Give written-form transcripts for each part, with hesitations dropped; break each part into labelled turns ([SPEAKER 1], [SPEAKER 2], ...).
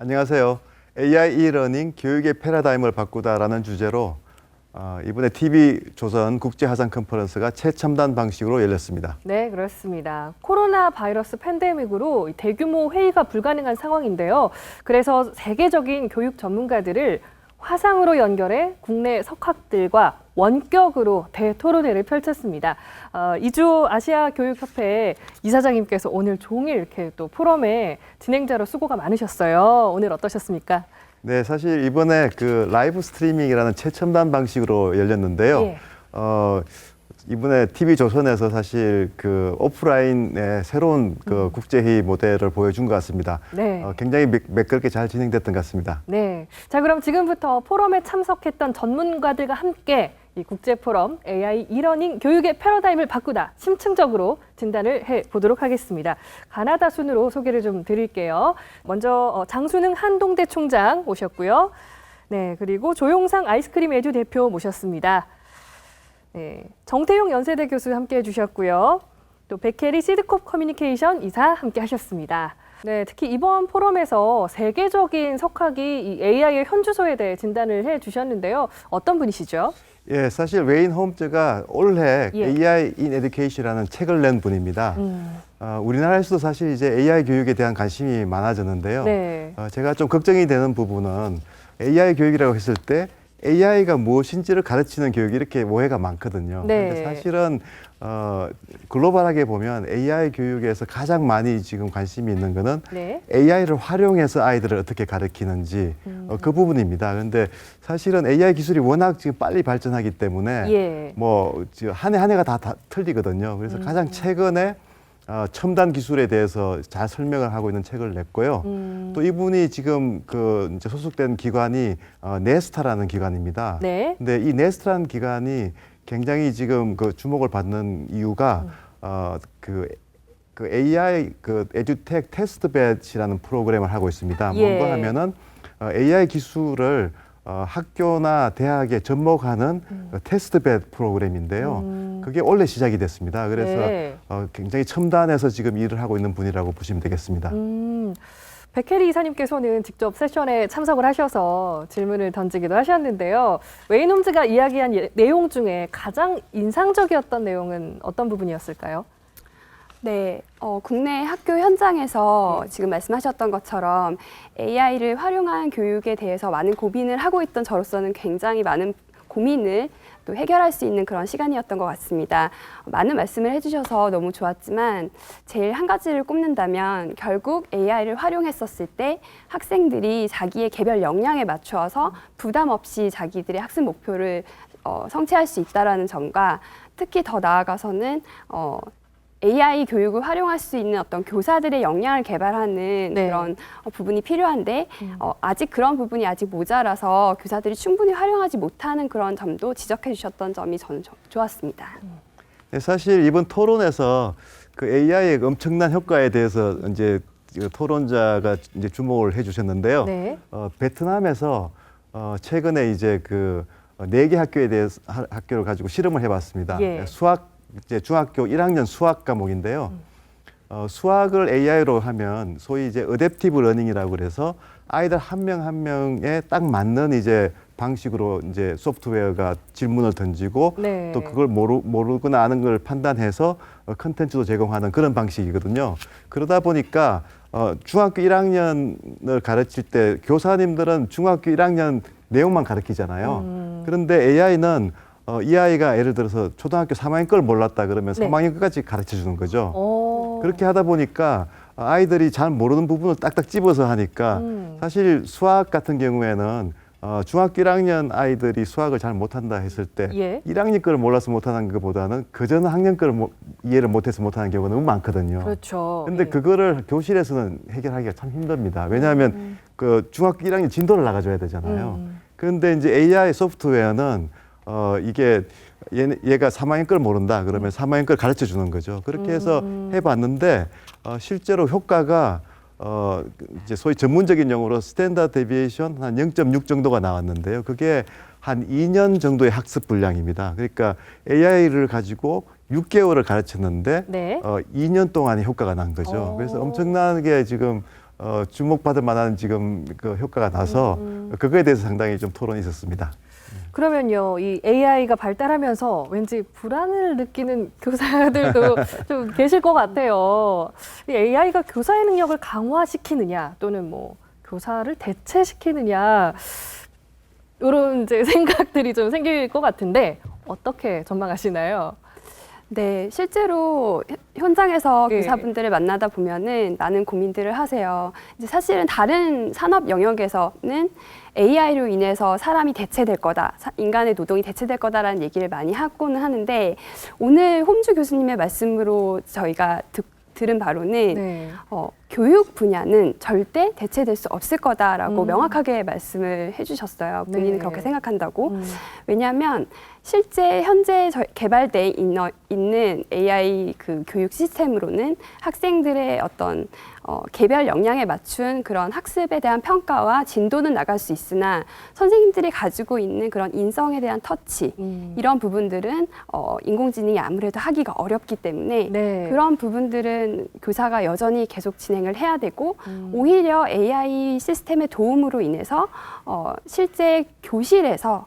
[SPEAKER 1] 안녕하세요. AI e-러닝 교육의 패러다임을 바꾸다라는 주제로 이번에 TV조선 국제화상 컨퍼런스가 최첨단 방식으로 열렸습니다.
[SPEAKER 2] 네, 그렇습니다. 코로나 바이러스 팬데믹으로 대규모 회의가 불가능한 상황인데요. 그래서 세계적인 교육 전문가들을 화상으로 연결해 국내 석학들과 원격으로 대토론회를 펼쳤습니다. 이주 아시아 교육협회 이사장님께서 오늘 종일 이렇게 또 포럼에 진행자로 수고가 많으셨어요. 오늘 어떠셨습니까?
[SPEAKER 1] 네, 사실 이번에 그 라이브 스트리밍이라는 최첨단 방식으로 열렸는데요.
[SPEAKER 2] 예.
[SPEAKER 1] 이번에 TV조선에서 사실 그 오프라인의 새로운 그 국제회의 모델을 보여준 것 같습니다.
[SPEAKER 2] 네.
[SPEAKER 1] 굉장히 매끄럽게 잘 진행됐던 것 같습니다.
[SPEAKER 2] 네. 자, 그럼 지금부터 포럼에 참석했던 전문가들과 함께 이 국제 포럼 AI e-러닝 교육의 패러다임을 바꾸다 심층적으로 진단을 해 보도록 하겠습니다. 가나다 순으로 소개를 좀 드릴게요. 먼저 장순흥 한동대 총장 오셨고요. 네, 그리고 조용상 아이스크림 애주 대표 모셨습니다. 네, 정태용 연세대 교수 함께 해주셨고요. 또 백혜리 시드콥 커뮤니케이션 이사 함께 하셨습니다. 네, 특히 이번 포럼에서 세계적인 석학이 이 AI의 현주소에 대해 진단을 해주셨는데요. 어떤 분이시죠?
[SPEAKER 1] 예, 사실 웨인 홈즈가 올해
[SPEAKER 2] 예.
[SPEAKER 1] AI in Education이라는 책을 낸 분입니다. 우리나라에서도 사실 이제 AI 교육에 대한 관심이 많아졌는데요.
[SPEAKER 2] 네.
[SPEAKER 1] 제가 좀 걱정이 되는 부분은 AI 교육이라고 했을 때 AI가 무엇인지를 가르치는 교육이 이렇게 오해가 많거든요.
[SPEAKER 2] 네.
[SPEAKER 1] 근데 사실은 글로벌하게 보면 AI 교육에서 가장 많이 지금 관심이 있는 거는
[SPEAKER 2] 네.
[SPEAKER 1] AI를 활용해서 아이들을 어떻게 가르치는지 그 부분입니다. 그런데 사실은 AI 기술이 워낙 지금 빨리 발전하기 때문에
[SPEAKER 2] 예.
[SPEAKER 1] 뭐 한 해 한 해가 다 틀리거든요. 그래서 가장 최근에 첨단 기술에 대해서 잘 설명을 하고 있는 책을 냈고요. 또 이분이 지금 그 이제 소속된 기관이 네스타라는 기관입니다.
[SPEAKER 2] 네.
[SPEAKER 1] 근데 이 네스타라는 기관이 굉장히 지금 그 주목을 받는 이유가 그 AI 그 에듀텍 테스트 배치라는 프로그램을 하고 있습니다.
[SPEAKER 2] 예.
[SPEAKER 1] 뭔가 하면은 AI 기술을 학교나 대학에 접목하는 테스트 배 프로그램인데요. 그게 올해 시작이 됐습니다. 그래서
[SPEAKER 2] 네.
[SPEAKER 1] 굉장히 첨단해서 지금 일을 하고 있는 분이라고 보시면 되겠습니다.
[SPEAKER 2] 백혜리 이사님께서는 직접 세션에 참석을 하셔서 질문을 던지기도 하셨는데요. 웨인 홈즈가 이야기한 내용 중에 가장 인상적이었던 내용은 어떤 부분이었을까요?
[SPEAKER 3] 네, 국내 학교 현장에서 지금 말씀하셨던 것처럼 AI를 활용한 교육에 대해서 많은 고민을 하고 있던 저로서는 굉장히 많은 고민을 또 해결할 수 있는 그런 시간이었던 것 같습니다. 많은 말씀을 해주셔서 너무 좋았지만 제일 한 가지를 꼽는다면 결국 AI를 활용했었을 때 학생들이 자기의 개별 역량에 맞추어서 부담 없이 자기들의 학습 목표를 성취할 수 있다는 점과 특히 더 나아가서는 AI 교육을 활용할 수 있는 어떤 교사들의 역량을 개발하는
[SPEAKER 2] 네.
[SPEAKER 3] 그런 부분이 필요한데 아직 그런 부분이 아직 모자라서 교사들이 충분히 활용하지 못하는 그런 점도 지적해 주셨던 점이 저는 좋았습니다.
[SPEAKER 1] 네, 사실 이번 토론에서 그 AI의 엄청난 효과에 대해서 이제 토론자가 이제 주목을 해주셨는데요.
[SPEAKER 2] 네.
[SPEAKER 1] 베트남에서 최근에 이제 그 4개 학교에 대해서 학교를 가지고 실험을 해봤습니다.
[SPEAKER 2] 예.
[SPEAKER 1] 수학 이제 중학교 1학년 수학 과목인데요. 수학을 AI로 하면 소위 이제 어댑티브 러닝이라고 그래서 아이들 한 명 한 명에 딱 맞는 이제 방식으로 이제 소프트웨어가 질문을 던지고
[SPEAKER 2] 네.
[SPEAKER 1] 또 그걸 모르거나 아는 걸 판단해서 컨텐츠도 제공하는 그런 방식이거든요. 그러다 보니까 중학교 1학년을 가르칠 때 교사님들은 중학교 1학년 내용만 가르치잖아요. 그런데 AI는 이 아이가 예를 들어서 초등학교 3학년 걸 몰랐다 그러면
[SPEAKER 2] 네.
[SPEAKER 1] 3학년 끝까지 가르쳐 주는 거죠.
[SPEAKER 2] 오.
[SPEAKER 1] 그렇게 하다 보니까 아이들이 잘 모르는 부분을 딱딱 집어서 하니까 사실 수학 같은 경우에는 중학교 1학년 아이들이 수학을 잘 못한다 했을 때
[SPEAKER 2] 예.
[SPEAKER 1] 1학년 거를 몰라서 못하는 것보다는 그전 학년 거를 이해를 못해서 못하는 경우가 너무 많거든요.
[SPEAKER 2] 그렇죠.
[SPEAKER 1] 근데
[SPEAKER 2] 예.
[SPEAKER 1] 그거를 교실에서는 해결하기가 참 힘듭니다. 왜냐하면 그 중학교 1학년 진도를 나가줘야 되잖아요. 그런데 이제 AI 소프트웨어는 이게 얘가 3학년 걸 모른다 그러면 3학년 걸 가르쳐 주는 거죠. 그렇게 해서 해봤는데 실제로 효과가 이제 소위 전문적인 용어로 스탠다드 데비에이션 한 0.6 정도가 나왔는데요. 그게 한 2년 정도의 학습 분량입니다. 그러니까 AI를 가지고 6개월을 가르쳤는데
[SPEAKER 2] 네.
[SPEAKER 1] 2년 동안의 효과가 난 거죠.
[SPEAKER 2] 오.
[SPEAKER 1] 그래서 엄청나게 지금 주목받을 만한 지금 그 효과가 나서 그거에 대해서 상당히 좀 토론이 있었습니다.
[SPEAKER 2] 그러면요, 이 AI가 발달하면서 왠지 불안을 느끼는 교사들도 좀 계실 것 같아요. 이 AI가 교사의 능력을 강화시키느냐 또는 뭐 교사를 대체시키느냐 이런 이제 생각들이 좀 생길 것 같은데 어떻게 전망하시나요?
[SPEAKER 3] 네, 실제로 현장에서
[SPEAKER 2] 예.
[SPEAKER 3] 교사분들을 만나다 보면은 많은 고민들을 하세요. 이제 사실은 다른 산업 영역에서는 AI로 인해서 사람이 대체될 거다, 인간의 노동이 대체될 거다라는 얘기를 많이 하고는 하는데 오늘 홈주 교수님의 말씀으로 저희가 들은 바로는
[SPEAKER 2] 네.
[SPEAKER 3] 교육 분야는 절대 대체될 수 없을 거다라고 명확하게 말씀을 해주셨어요. 본인은
[SPEAKER 2] 네.
[SPEAKER 3] 그렇게 생각한다고. 왜냐하면 실제 현재 개발돼 있는 AI 그 교육 시스템으로는 학생들의 어떤 개별 역량에 맞춘 그런 학습에 대한 평가와 진도는 나갈 수 있으나 선생님들이 가지고 있는 그런 인성에 대한 터치 이런 부분들은 인공지능이 아무래도 하기가 어렵기 때문에
[SPEAKER 2] 네.
[SPEAKER 3] 그런 부분들은 교사가 여전히 계속 진행을 해야 되고 오히려 AI 시스템의 도움으로 인해서 실제 교실에서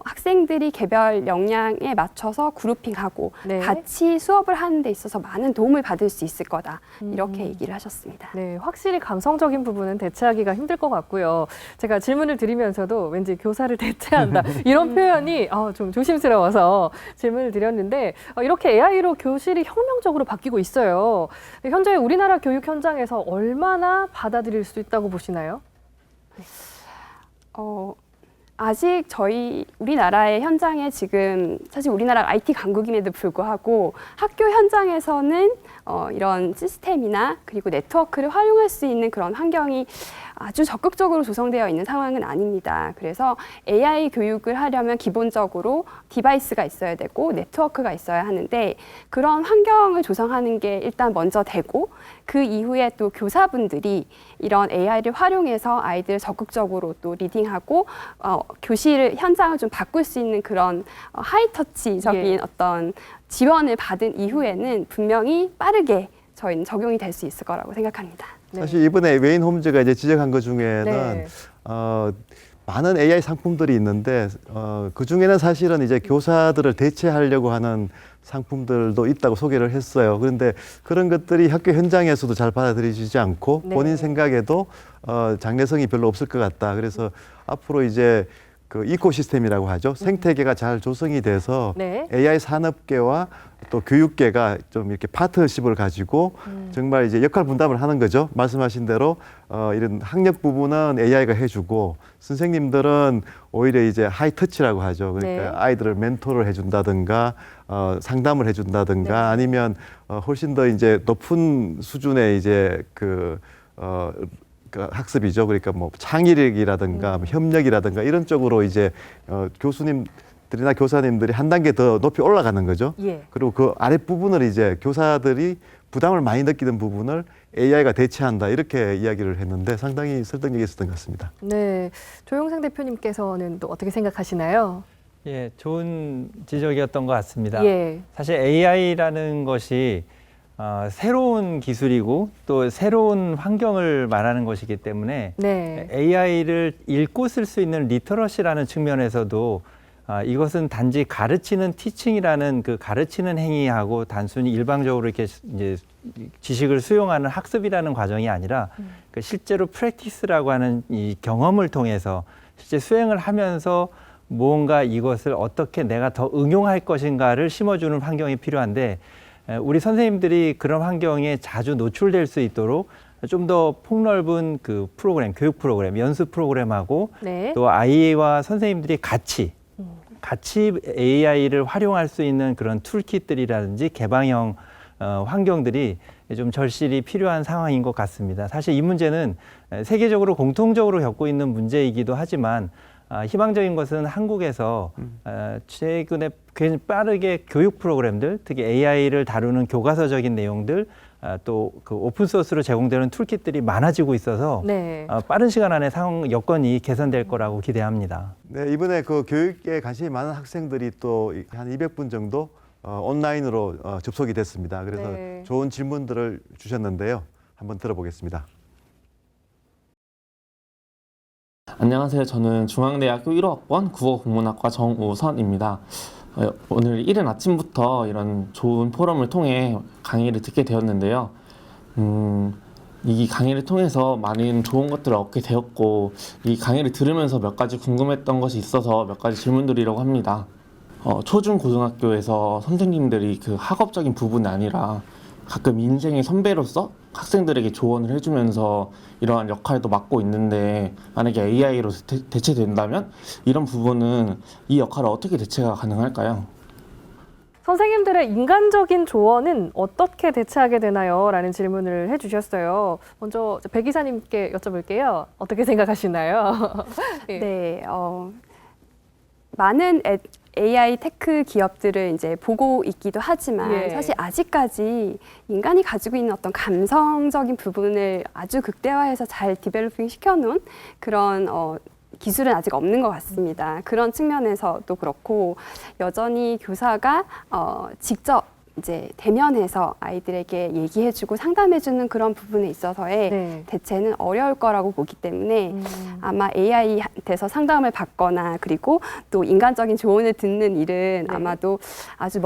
[SPEAKER 3] 학생들이 개별 역량에 맞춰서 그룹핑하고
[SPEAKER 2] 네.
[SPEAKER 3] 같이 수업을 하는 데 있어서 많은 도움을 받을 수 있을 거다. 이렇게 얘기를 하셨습니다.
[SPEAKER 2] 네, 확실히 감성적인 부분은 대체하기가 힘들 것 같고요. 제가 질문을 드리면서도 왠지 교사를 대체한다 이런 표현이 좀 조심스러워서 질문을 드렸는데 이렇게 AI로 교실이 혁명적으로 바뀌고 있어요. 현재 우리나라 교육 현장에서 얼마나 받아들일 수 있다고 보시나요?
[SPEAKER 3] 아직 우리나라의 현장에 지금 사실 우리나라가 IT 강국임에도 불구하고 학교 현장에서는 이런 시스템이나 그리고 네트워크를 활용할 수 있는 그런 환경이 아주 적극적으로 조성되어 있는 상황은 아닙니다. 그래서 AI 교육을 하려면 기본적으로 디바이스가 있어야 되고 네트워크가 있어야 하는데 그런 환경을 조성하는 게 일단 먼저 되고 그 이후에 또 교사분들이 이런 AI를 활용해서 아이들을 적극적으로 또 리딩하고 교실 현장을 좀 바꿀 수 있는 그런 하이터치적인
[SPEAKER 2] 예.
[SPEAKER 3] 어떤 지원을 받은 이후에는 분명히 빠르게 저희는 적용이 될 수 있을 거라고 생각합니다.
[SPEAKER 2] 네.
[SPEAKER 1] 사실 이번에 웨인 홈즈가 이제 지적한 것 중에는
[SPEAKER 2] 네.
[SPEAKER 1] 많은 AI 상품들이 있는데 그 중에는 사실은 이제 교사들을 대체하려고 하는 상품들도 있다고 소개를 했어요. 그런데 그런 것들이 학교 현장에서도 잘 받아들여지지 않고
[SPEAKER 2] 네.
[SPEAKER 1] 본인 생각에도 장래성이 별로 없을 것 같다. 그래서 앞으로 이제 그 이코시스템이라고 하죠. 생태계가 잘 조성이 돼서
[SPEAKER 2] 네.
[SPEAKER 1] AI 산업계와 또 교육계가 좀 이렇게 파트너십을 가지고 정말 이제 역할 분담을 하는 거죠. 말씀하신 대로 이런 학력 부분은 AI가 해주고 선생님들은 오히려 이제 하이터치라고 하죠. 그러니까
[SPEAKER 2] 네.
[SPEAKER 1] 아이들을 멘토를 해준다든가 상담을 해준다든가
[SPEAKER 2] 네.
[SPEAKER 1] 아니면 훨씬 더 이제 높은 수준의 이제 그 학습이죠. 그러니까 뭐 창의력이라든가 뭐 협력이라든가 이런 쪽으로 이제 교수님들이나 교사님들이 한 단계 더 높이 올라가는 거죠.
[SPEAKER 2] 예.
[SPEAKER 1] 그리고 그 아랫 부분을 이제 교사들이 부담을 많이 느끼는 부분을 AI가 대체한다 이렇게 이야기를 했는데 상당히 설득력이 있었던 것 같습니다.
[SPEAKER 2] 네, 조영상 대표님께서는 또 어떻게 생각하시나요?
[SPEAKER 4] 예, 좋은 지적이었던 것 같습니다.
[SPEAKER 2] 예.
[SPEAKER 4] 사실 AI라는 것이 새로운 기술이고 또 새로운 환경을 말하는 것이기 때문에
[SPEAKER 2] 네.
[SPEAKER 4] AI를 읽고 쓸 수 있는 리터러시라는 측면에서도 이것은 단지 가르치는 티칭이라는 그 가르치는 행위하고 단순히 일방적으로 이렇게 이제 지식을 수용하는 학습이라는 과정이 아니라 그 실제로 프랙티스라고 하는 이 경험을 통해서 실제 수행을 하면서 무언가 이것을 어떻게 내가 더 응용할 것인가를 심어주는 환경이 필요한데 우리 선생님들이 그런 환경에 자주 노출될 수 있도록 좀 더 폭넓은 그 프로그램, 교육 프로그램, 연수 프로그램하고
[SPEAKER 2] 네.
[SPEAKER 4] 또 아이와 선생님들이 같이 AI를 활용할 수 있는 그런 툴킷들이라든지 개방형 환경들이 좀 절실히 필요한 상황인 것 같습니다. 사실 이 문제는 세계적으로 공통적으로 겪고 있는 문제이기도 하지만 희망적인 것은 한국에서 최근에 굉장히 빠르게 교육 프로그램들, 특히 AI를 다루는 교과서적인 내용들, 또 그 오픈소스로 제공되는 툴킷들이 많아지고 있어서
[SPEAKER 2] 네.
[SPEAKER 4] 빠른 시간 안에 상황 여건이 개선될 거라고 기대합니다.
[SPEAKER 1] 네, 이번에 그 교육에 관심이 많은 학생들이 또 한 200분 정도 온라인으로 접속이 됐습니다. 그래서
[SPEAKER 2] 네.
[SPEAKER 1] 좋은 질문들을 주셨는데요. 한번 들어보겠습니다.
[SPEAKER 5] 안녕하세요. 저는 중앙대학교 1호학번 국어국문학과 정우선입니다. 오늘 이른 아침부터 이런 좋은 포럼을 통해 강의를 듣게 되었는데요. 이 강의를 통해서 많은 좋은 것들을 얻게 되었고, 이 강의를 들으면서 몇 가지 궁금했던 것이 있어서 몇 가지 질문드리려고 합니다. 초중 고등학교에서 선생님들이 그 학업적인 부분이 아니라 가끔 인생의 선배로서 학생들에게 조언을 해주면서 이러한 역할도 맡고 있는데, 만약에 AI로 대체된다면 이런 부분은 이 역할을 어떻게 대체가 가능할까요?
[SPEAKER 2] 선생님들의 인간적인 조언은 어떻게 대체하게 되나요? 라는 질문을 해주셨어요. 먼저 백 이사님께 여쭤볼게요. 어떻게 생각하시나요? 예.
[SPEAKER 3] 네, 많은 AI 테크 기업들을 이제 보고 있기도 하지만
[SPEAKER 2] 예.
[SPEAKER 3] 사실 아직까지 인간이 가지고 있는 어떤 감성적인 부분을 아주 극대화해서 잘 디벨로핑 시켜놓은 그런 기술은 아직 없는 것 같습니다. 그런 측면에서도 그렇고 여전히 교사가 직접 이제 대면해서 아이들에게 얘기해주고 상담해주는 그런 부분에 있어서의
[SPEAKER 2] 네. 대체는
[SPEAKER 3] 어려울 거라고 보기 때문에 아마 AI한테서 상담을 받거나 그리고 또 인간적인 조언을 듣는 일은
[SPEAKER 2] 네.
[SPEAKER 3] 아마도 아주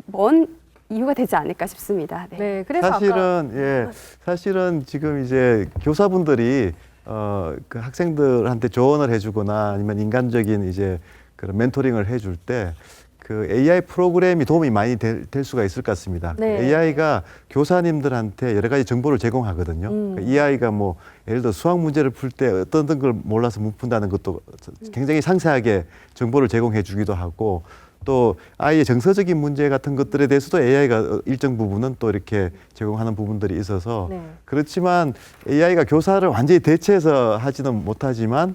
[SPEAKER 3] 먼 이유가 되지 않을까 싶습니다. 네.
[SPEAKER 2] 네, 그래서 아까
[SPEAKER 1] 사실은 지금 이제 교사분들이 그 학생들한테 조언을 해주거나 아니면 인간적인 이제 그런 멘토링을 해줄 때 그 AI 프로그램이 도움이 많이 될 수가 있을 것 같습니다.
[SPEAKER 2] 네.
[SPEAKER 1] AI가 교사님들한테 여러 가지 정보를 제공하거든요. 이 아이가 뭐 예를 들어 수학 문제를 풀 때 어떤 걸 몰라서 못 푼다는 것도 굉장히 상세하게 정보를 제공해 주기도 하고, 또 아이의 정서적인 문제 같은 것들에 대해서도 AI가 일정 부분은 또 이렇게 제공하는 부분들이 있어서
[SPEAKER 2] 네.
[SPEAKER 1] 그렇지만 AI가 교사를 완전히 대체해서 하지는 못하지만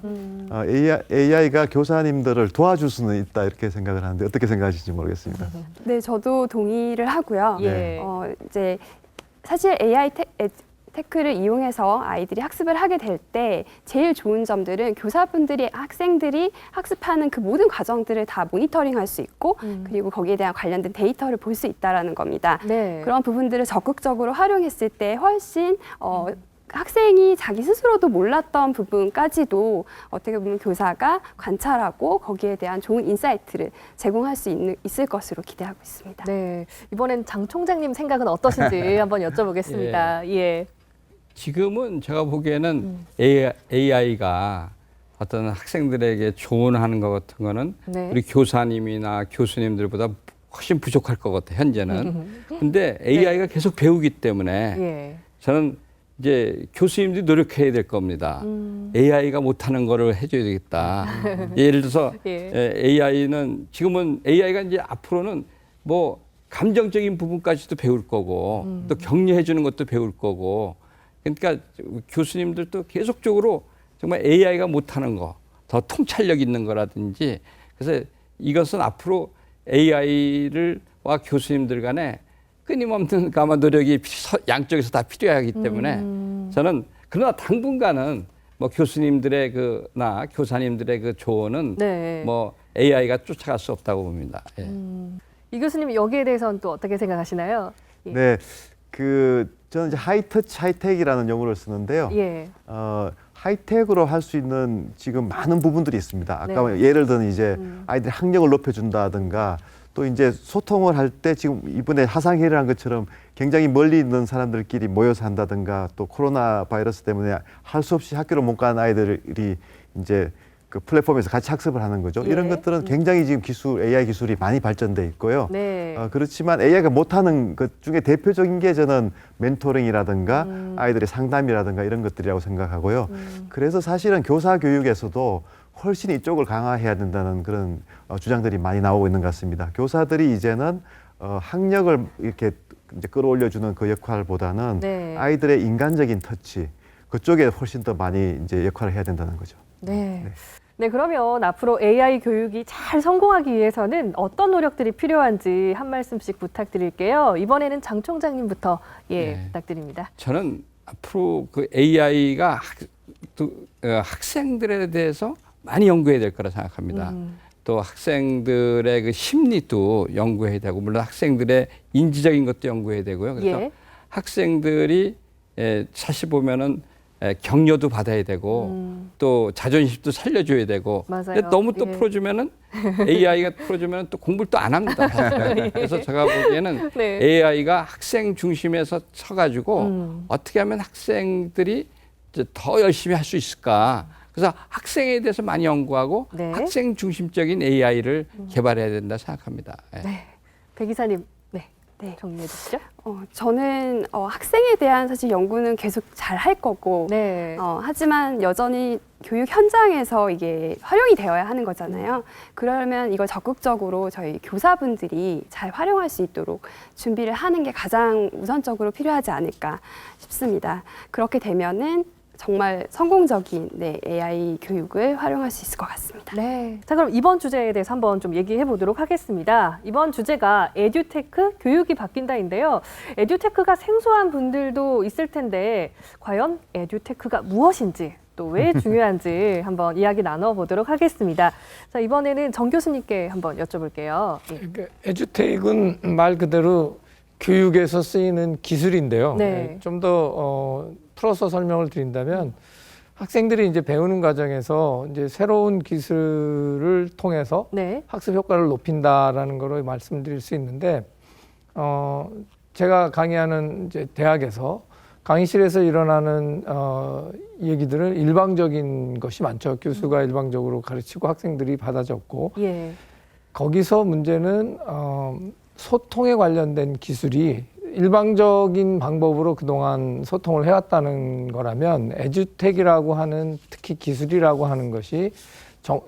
[SPEAKER 1] AI가 교사님들을 도와줄 수는 있다 이렇게 생각을 하는데 어떻게 생각하실지 모르겠습니다.
[SPEAKER 3] 네, 저도 동의를 하고요.
[SPEAKER 2] 예.
[SPEAKER 3] 이제 사실 AI 테크를 이용해서 아이들이 학습을 하게 될 때 제일 좋은 점들은 교사분들이 학생들이 학습하는 그 모든 과정들을 다 모니터링할 수 있고 그리고 거기에 대한 관련된 데이터를 볼 수 있다라는 겁니다.
[SPEAKER 2] 네.
[SPEAKER 3] 그런 부분들을 적극적으로 활용했을 때 훨씬 학생이 자기 스스로도 몰랐던 부분까지도 어떻게 보면 교사가 관찰하고 거기에 대한 좋은 인사이트를 제공할 수 있을 것으로 기대하고 있습니다.
[SPEAKER 2] 네, 이번엔 장 총장님 생각은 어떠신지 한번 여쭤보겠습니다. 예.
[SPEAKER 6] 지금은 제가 보기에는 AI가 어떤 학생들에게 조언하는 것 같은 거는
[SPEAKER 2] 네.
[SPEAKER 6] 우리 교사님이나 교수님들보다 훨씬 부족할 것 같아요, 현재는. 근데 AI가 계속 배우기 때문에
[SPEAKER 2] 예.
[SPEAKER 6] 저는 이제 교수님들이 노력해야 될 겁니다. AI가 못하는 거를 해줘야 되겠다. 예를 들어서
[SPEAKER 2] 예.
[SPEAKER 6] AI는 지금은 AI가 이제 앞으로는 뭐 감정적인 부분까지도 배울 거고 또 격려해 주는 것도 배울 거고, 그러니까 교수님들도 계속적으로 정말 AI가 못하는 거, 더 통찰력 있는 거라든지, 그래서 이것은 앞으로 AI와 교수님들 간에 끊임없는 아마 노력이 양쪽에서 다 필요하기 때문에 저는 그러나 당분간은 뭐 교수님들의 그나 교사님들의 그 조언은
[SPEAKER 2] 네.
[SPEAKER 6] 뭐 AI가 쫓아갈 수 없다고 봅니다. 예.
[SPEAKER 2] 이 교수님 여기에 대해서는 또 어떻게 생각하시나요? 예.
[SPEAKER 1] 네, 저는 이제 하이터치 하이텍이라는 용어를 쓰는데요.
[SPEAKER 2] 예.
[SPEAKER 1] 하이텍으로 할 수 있는 지금 많은 부분들이 있습니다. 아까
[SPEAKER 2] 네.
[SPEAKER 1] 예를 들면 이제 아이들 학력을 높여준다든가, 또 이제 소통을 할 때 지금 이번에 화상회의를 한 것처럼 굉장히 멀리 있는 사람들끼리 모여서 한다든가, 또 코로나 바이러스 때문에 할 수 없이 학교를 못 간 아이들이 이제 그 플랫폼에서 같이 학습을 하는 거죠.
[SPEAKER 2] 예.
[SPEAKER 1] 이런 것들은 굉장히 지금 AI 기술이 많이 발전돼 있고요.
[SPEAKER 2] 네.
[SPEAKER 1] 그렇지만 AI가 못하는 것 중에 대표적인 게 저는 멘토링이라든가 아이들의 상담이라든가 이런 것들이라고 생각하고요. 그래서 사실은 교사 교육에서도 훨씬 이쪽을 강화해야 된다는 그런 주장들이 많이 나오고 있는 것 같습니다. 교사들이 이제는 학력을 이렇게 이제 끌어올려주는 그 역할보다는
[SPEAKER 2] 네.
[SPEAKER 1] 아이들의 인간적인 터치, 그쪽에 훨씬 더 많이 이제 역할을 해야 된다는 거죠.
[SPEAKER 2] 네. 네, 그러면 앞으로 AI 교육이 잘 성공하기 위해서는 어떤 노력들이 필요한지 한 말씀씩 부탁드릴게요. 이번에는 장 총장님부터
[SPEAKER 6] 네.
[SPEAKER 2] 부탁드립니다.
[SPEAKER 6] 저는 앞으로 그 AI가 학생들에 대해서 많이 연구해야 될 거라 생각합니다. 또 학생들의 그 심리도 연구해야 되고, 물론 학생들의 인지적인 것도 연구해야 되고요. 그래서
[SPEAKER 2] 예.
[SPEAKER 6] 학생들이 사실 보면은 격려도 받아야 되고 또 자존심도 살려줘야 되고
[SPEAKER 2] 맞아요.
[SPEAKER 6] 근데 너무 또
[SPEAKER 2] 예.
[SPEAKER 6] 풀어주면은 AI가 풀어주면 또 공부를 또 안 합니다. 그래서 제가 보기에는
[SPEAKER 2] 네.
[SPEAKER 6] AI가 학생 중심에서 서가지고 어떻게 하면 학생들이 이제 더 열심히 할 수 있을까. 그래서 학생에 대해서 많이 연구하고
[SPEAKER 2] 네.
[SPEAKER 6] 학생 중심적인 AI를 개발해야 된다 생각합니다. 예.
[SPEAKER 2] 네. 배 기사님, 네.
[SPEAKER 3] 네.
[SPEAKER 2] 정리해 주시죠.
[SPEAKER 3] 저는 학생에 대한 사실 연구는 계속 잘 할 거고,
[SPEAKER 2] 네.
[SPEAKER 3] 하지만 여전히 교육 현장에서 이게 활용이 되어야 하는 거잖아요. 그러면 이걸 적극적으로 저희 교사분들이 잘 활용할 수 있도록 준비를 하는 게 가장 우선적으로 필요하지 않을까 싶습니다. 그렇게 되면은 정말 성공적인 AI 교육을 활용할 수 있을 것 같습니다.
[SPEAKER 2] 네. 자, 그럼 이번 주제에 대해서 한번 좀 얘기해 보도록 하겠습니다. 이번 주제가 에듀테크 교육이 바뀐다인데요. 에듀테크가 생소한 분들도 있을 텐데 과연 에듀테크가 무엇인지 또 왜 중요한지 한번 이야기 나눠보도록 하겠습니다. 자, 이번에는 정 교수님께 한번 여쭤볼게요. 예.
[SPEAKER 7] 그러니까 에듀테크는 말 그대로 교육에서 쓰이는 기술인데요.
[SPEAKER 2] 네.
[SPEAKER 7] 좀 더 풀어서 설명을 드린다면 학생들이 이제 배우는 과정에서 이제 새로운 기술을 통해서
[SPEAKER 2] 네.
[SPEAKER 7] 학습 효과를 높인다라는 거로 말씀드릴 수 있는데, 제가 강의하는 이제 대학에서 강의실에서 일어나는 얘기들은 일방적인 것이 많죠. 교수가 일방적으로 가르치고 학생들이 받아 적고,
[SPEAKER 2] 예.
[SPEAKER 7] 거기서 문제는 소통에 관련된 기술이 일방적인 방법으로 그동안 소통을 해왔다는 거라면 에듀텍이라고 하는, 특히 기술이라고 하는 것이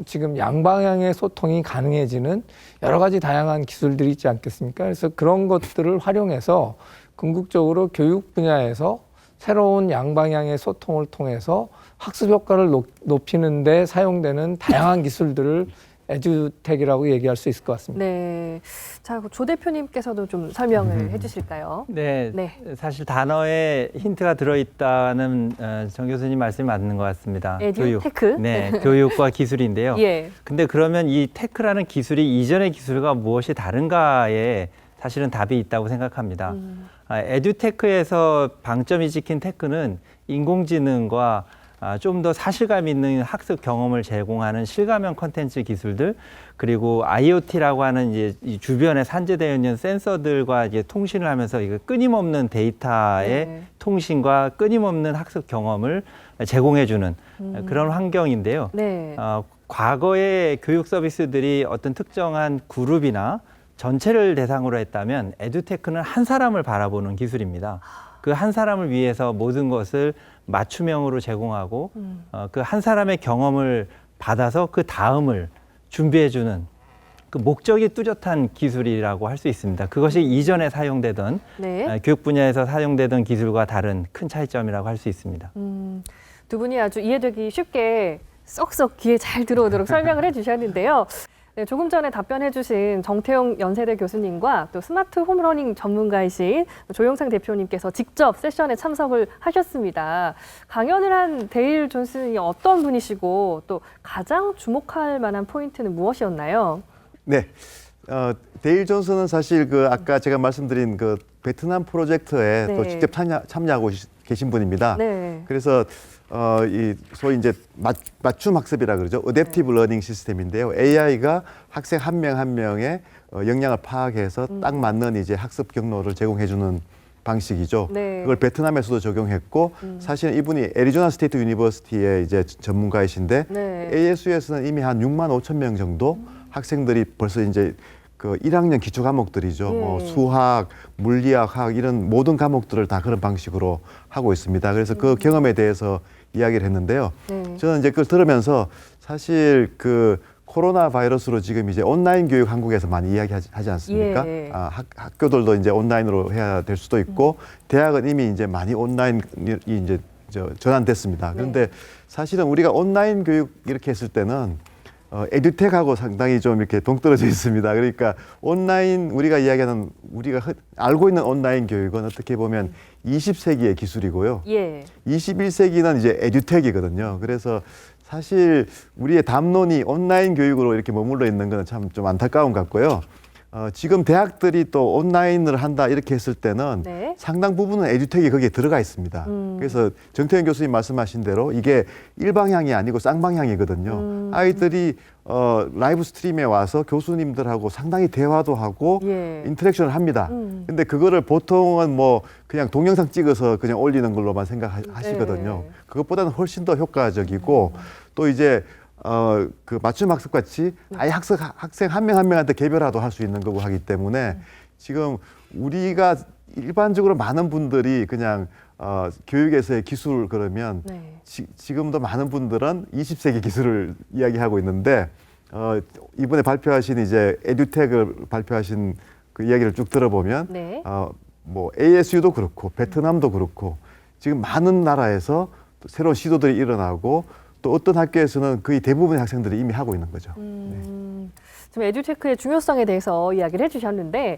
[SPEAKER 7] 지금 양방향의 소통이 가능해지는 여러 가지 다양한 기술들이 있지 않겠습니까? 그래서 그런 것들을 활용해서 궁극적으로 교육 분야에서 새로운 양방향의 소통을 통해서 학습 효과를 높이는 데 사용되는 다양한 기술들을 에듀텍이라고 얘기할 수 있을 것 같습니다.
[SPEAKER 2] 네. 자, 조 대표님께서도 좀 설명을 해주실까요?
[SPEAKER 4] 네,
[SPEAKER 2] 네.
[SPEAKER 4] 사실 단어에 힌트가 들어있다는 정 교수님 말씀이 맞는 것 같습니다.
[SPEAKER 2] 에듀테크.
[SPEAKER 4] 교육. 네, 교육과 기술인데요.
[SPEAKER 2] 예.
[SPEAKER 4] 근데 그러면 이 테크라는 기술이 이전의 기술과 무엇이 다른가에 사실은 답이 있다고 생각합니다. 에듀테크에서 방점이 찍힌 테크는 인공지능과 좀 더 사실감 있는 학습 경험을 제공하는 실감형 콘텐츠 기술들, 그리고 IoT라고 하는 이제 이 주변에 산재되어 있는 센서들과 이제 통신을 하면서 이거 끊임없는 데이터의
[SPEAKER 2] 네.
[SPEAKER 4] 통신과 끊임없는 학습 경험을 제공해주는 그런 환경인데요.
[SPEAKER 2] 네.
[SPEAKER 4] 과거의 교육 서비스들이 어떤 특정한 그룹이나 전체를 대상으로 했다면 에듀테크는 한 사람을 바라보는 기술입니다. 그 한 사람을 위해서 모든 것을 맞춤형으로 제공하고 그 한 사람의 경험을 받아서 그 다음을 준비해주는 그 목적이 뚜렷한 기술이라고 할 수 있습니다. 그것이 이전에 사용되던
[SPEAKER 2] 네.
[SPEAKER 4] 교육 분야에서 사용되던 기술과 다른 큰 차이점이라고 할 수 있습니다.
[SPEAKER 2] 두 분이 아주 이해되기 쉽게 쏙쏙 귀에 잘 들어오도록 설명을 해주셨는데요. 네, 조금 전에 답변해주신 정태용 연세대 교수님과 또 스마트 홈러닝 전문가이신 조영상 대표님께서 직접 세션에 참석을 하셨습니다. 강연을 한 데일 존슨이 어떤 분이시고 또 가장 주목할 만한 포인트는 무엇이었나요?
[SPEAKER 1] 네. 데일 존슨은 사실 그 아까 제가 말씀드린 그 베트남 프로젝트에 또
[SPEAKER 2] 네.
[SPEAKER 1] 직접 참여하고 계신 분입니다.
[SPEAKER 2] 네.
[SPEAKER 1] 그래서 이 소위 이제 맞춤 학습이라 그러죠. 어댑티브 러닝 시스템인데요. AI가 학생 한 명 한 명의 역량을 파악해서 딱 맞는 이제 학습 경로를 제공해 주는 방식이죠.
[SPEAKER 2] 네.
[SPEAKER 1] 그걸 베트남에서도 적용했고 사실은 이분이 애리조나 스테이트 유니버시티의 이제 전문가이신데
[SPEAKER 2] 네.
[SPEAKER 1] ASU에서는 이미 한 6만 5천 명 정도 학생들이 벌써 이제 그 1학년 기초 과목들이죠. 뭐 수학, 물리학, 화학 이런 모든 과목들을 다 그런 방식으로 하고 있습니다. 그래서 그 경험에 대해서 이야기를 했는데요.
[SPEAKER 2] 네.
[SPEAKER 1] 저는 이제 그걸 들으면서 사실 그 코로나 바이러스로 지금 이제 온라인 교육 한국에서 많이 이야기하지 않습니까?
[SPEAKER 2] 예.
[SPEAKER 1] 학교들도 이제 온라인으로 해야 될 수도 있고 대학은 이미 이제 많이 온라인이 이제 전환됐습니다. 그런데 사실은 우리가 온라인 교육 이렇게 했을 때는 에듀텍하고 상당히 좀 이렇게 동떨어져 있습니다. 그러니까 온라인 우리가 이야기하는 우리가 알고 있는 온라인 교육은 어떻게 보면 20세기의 기술이고요.
[SPEAKER 2] 예.
[SPEAKER 1] 21세기는 이제 에듀텍이거든요. 그래서 사실 우리의 담론이 온라인 교육으로 이렇게 머물러 있는 건 참 좀 안타까운 것 같고요. 지금 대학들이 또 온라인을 한다 이렇게 했을 때는
[SPEAKER 2] 네.
[SPEAKER 1] 상당 부분은 에듀텍이 거기에 들어가 있습니다. 그래서 정태현 교수님 말씀하신 대로 이게 일방향이 아니고 쌍방향이거든요. 아이들이 라이브 스트림에 와서 교수님들하고 상당히 대화도 하고
[SPEAKER 2] 예.
[SPEAKER 1] 인터랙션을 합니다. 근데 그거를 보통은 뭐 그냥 동영상 찍어서 그냥 올리는 걸로만 생각하시거든요.
[SPEAKER 2] 네.
[SPEAKER 1] 그것보다는 훨씬 더 효과적이고 또 이제 그 맞춤 학습 같이 아예 학생 한 명 한 명한테 개별화도 할 수 있는 거고 하기 때문에 지금 우리가 일반적으로 많은 분들이 그냥 교육에서의 기술 그러면
[SPEAKER 2] 네.
[SPEAKER 1] 지금도 많은 분들은 20세기 기술을 이야기하고 있는데 이번에 발표하신 이제 에듀텍을 발표하신 그 이야기를 쭉 들어보면
[SPEAKER 2] 네.
[SPEAKER 1] 뭐 ASU도 그렇고 베트남도 그렇고 지금 많은 나라에서 또 새로운 시도들이 일어나고 또 어떤 학교에서는 거의 대부분의 학생들이 이미 하고 있는 거죠.
[SPEAKER 2] 지금 에듀테크의 중요성에 대해서 이야기를 해주셨는데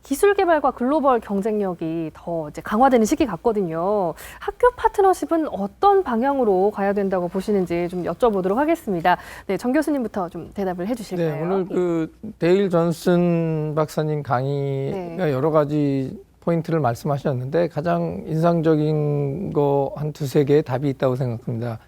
[SPEAKER 2] 기술 개발과 글로벌 경쟁력이 더 이제 강화되는 시기 같거든요. 학교 파트너십은 어떤 방향으로 가야 된다고 보시는지 좀 여쭤보도록 하겠습니다. 네, 정 교수님부터 좀 대답을 해주실까요?
[SPEAKER 7] 네, 오늘 그 데일 존슨 박사님 강의가
[SPEAKER 2] 네.
[SPEAKER 7] 여러 가지 포인트를 말씀하셨는데 가장 인상적인 거 한 두세 개의 답이 있다고 생각합니다.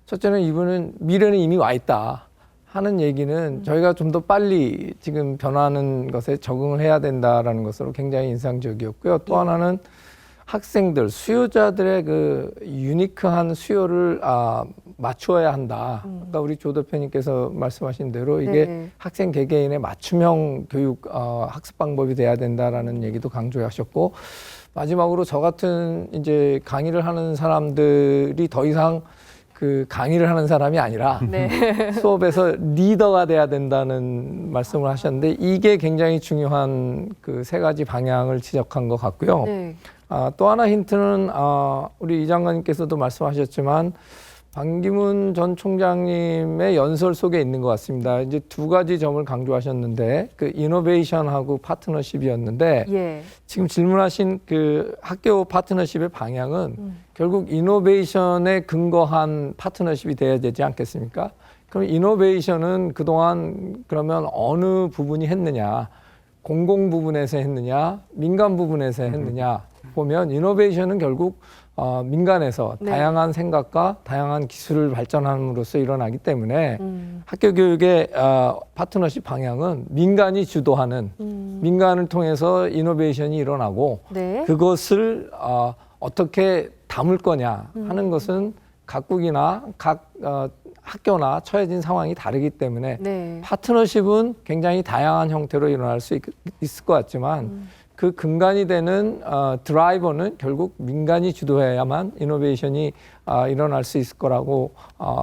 [SPEAKER 7] 첫째는 이분은 미래는 이미 와 있다 하는 얘기는 저희가 좀 더 빨리 지금 변하는 것에 적응을 해야 된다라는 것으로 굉장히 인상적이었고요. 또 하나는 학생들, 수요자들의 그 유니크한 수요를 맞추어야 한다. 그러니까 우리 조 대표님께서 말씀하신 대로 이게
[SPEAKER 2] 네.
[SPEAKER 7] 학생 개개인의 맞춤형 교육 학습 방법이 돼야 된다라는 얘기도 강조하셨고 마지막으로 저 같은 이제 강의를 하는 사람들이 더 이상 그 강의를 하는 사람이 아니라
[SPEAKER 2] 네.
[SPEAKER 7] 수업에서 리더가 돼야 된다는 말씀을 하셨는데 이게 굉장히 중요한 그 세 가지 방향을 지적한 것 같고요.
[SPEAKER 2] 네.
[SPEAKER 7] 또 하나 힌트는 우리 이 장관님께서도 말씀하셨지만 반기문 전 총장님의 연설 속에 있는 것 같습니다. 이제 두 가지 점을 강조하셨는데 그 이노베이션하고 파트너십이었는데
[SPEAKER 2] 예.
[SPEAKER 7] 지금 질문하신 그 학교 파트너십의 방향은 결국 이노베이션에 근거한 파트너십이 돼야 되지 않겠습니까? 그럼 이노베이션은 그동안 그러면 어느 부분이 했느냐, 공공 부분에서 했느냐, 민간 부분에서 했느냐 보면 이노베이션은 결국 민간에서
[SPEAKER 2] 네.
[SPEAKER 7] 다양한 생각과 다양한 기술을 발전함으로써 일어나기 때문에 학교 교육의 파트너십 방향은 민간이 주도하는 민간을 통해서 이노베이션이 일어나고
[SPEAKER 2] 네.
[SPEAKER 7] 그것을 어떻게 담을 거냐 하는 것은 각국이나 각 학교나 처해진 상황이 다르기 때문에
[SPEAKER 2] 네.
[SPEAKER 7] 파트너십은 굉장히 다양한 형태로 일어날 수 있을 것 같지만 그 근간이 되는 드라이버는 결국 민간이 주도해야만 이노베이션이 일어날 수 있을 거라고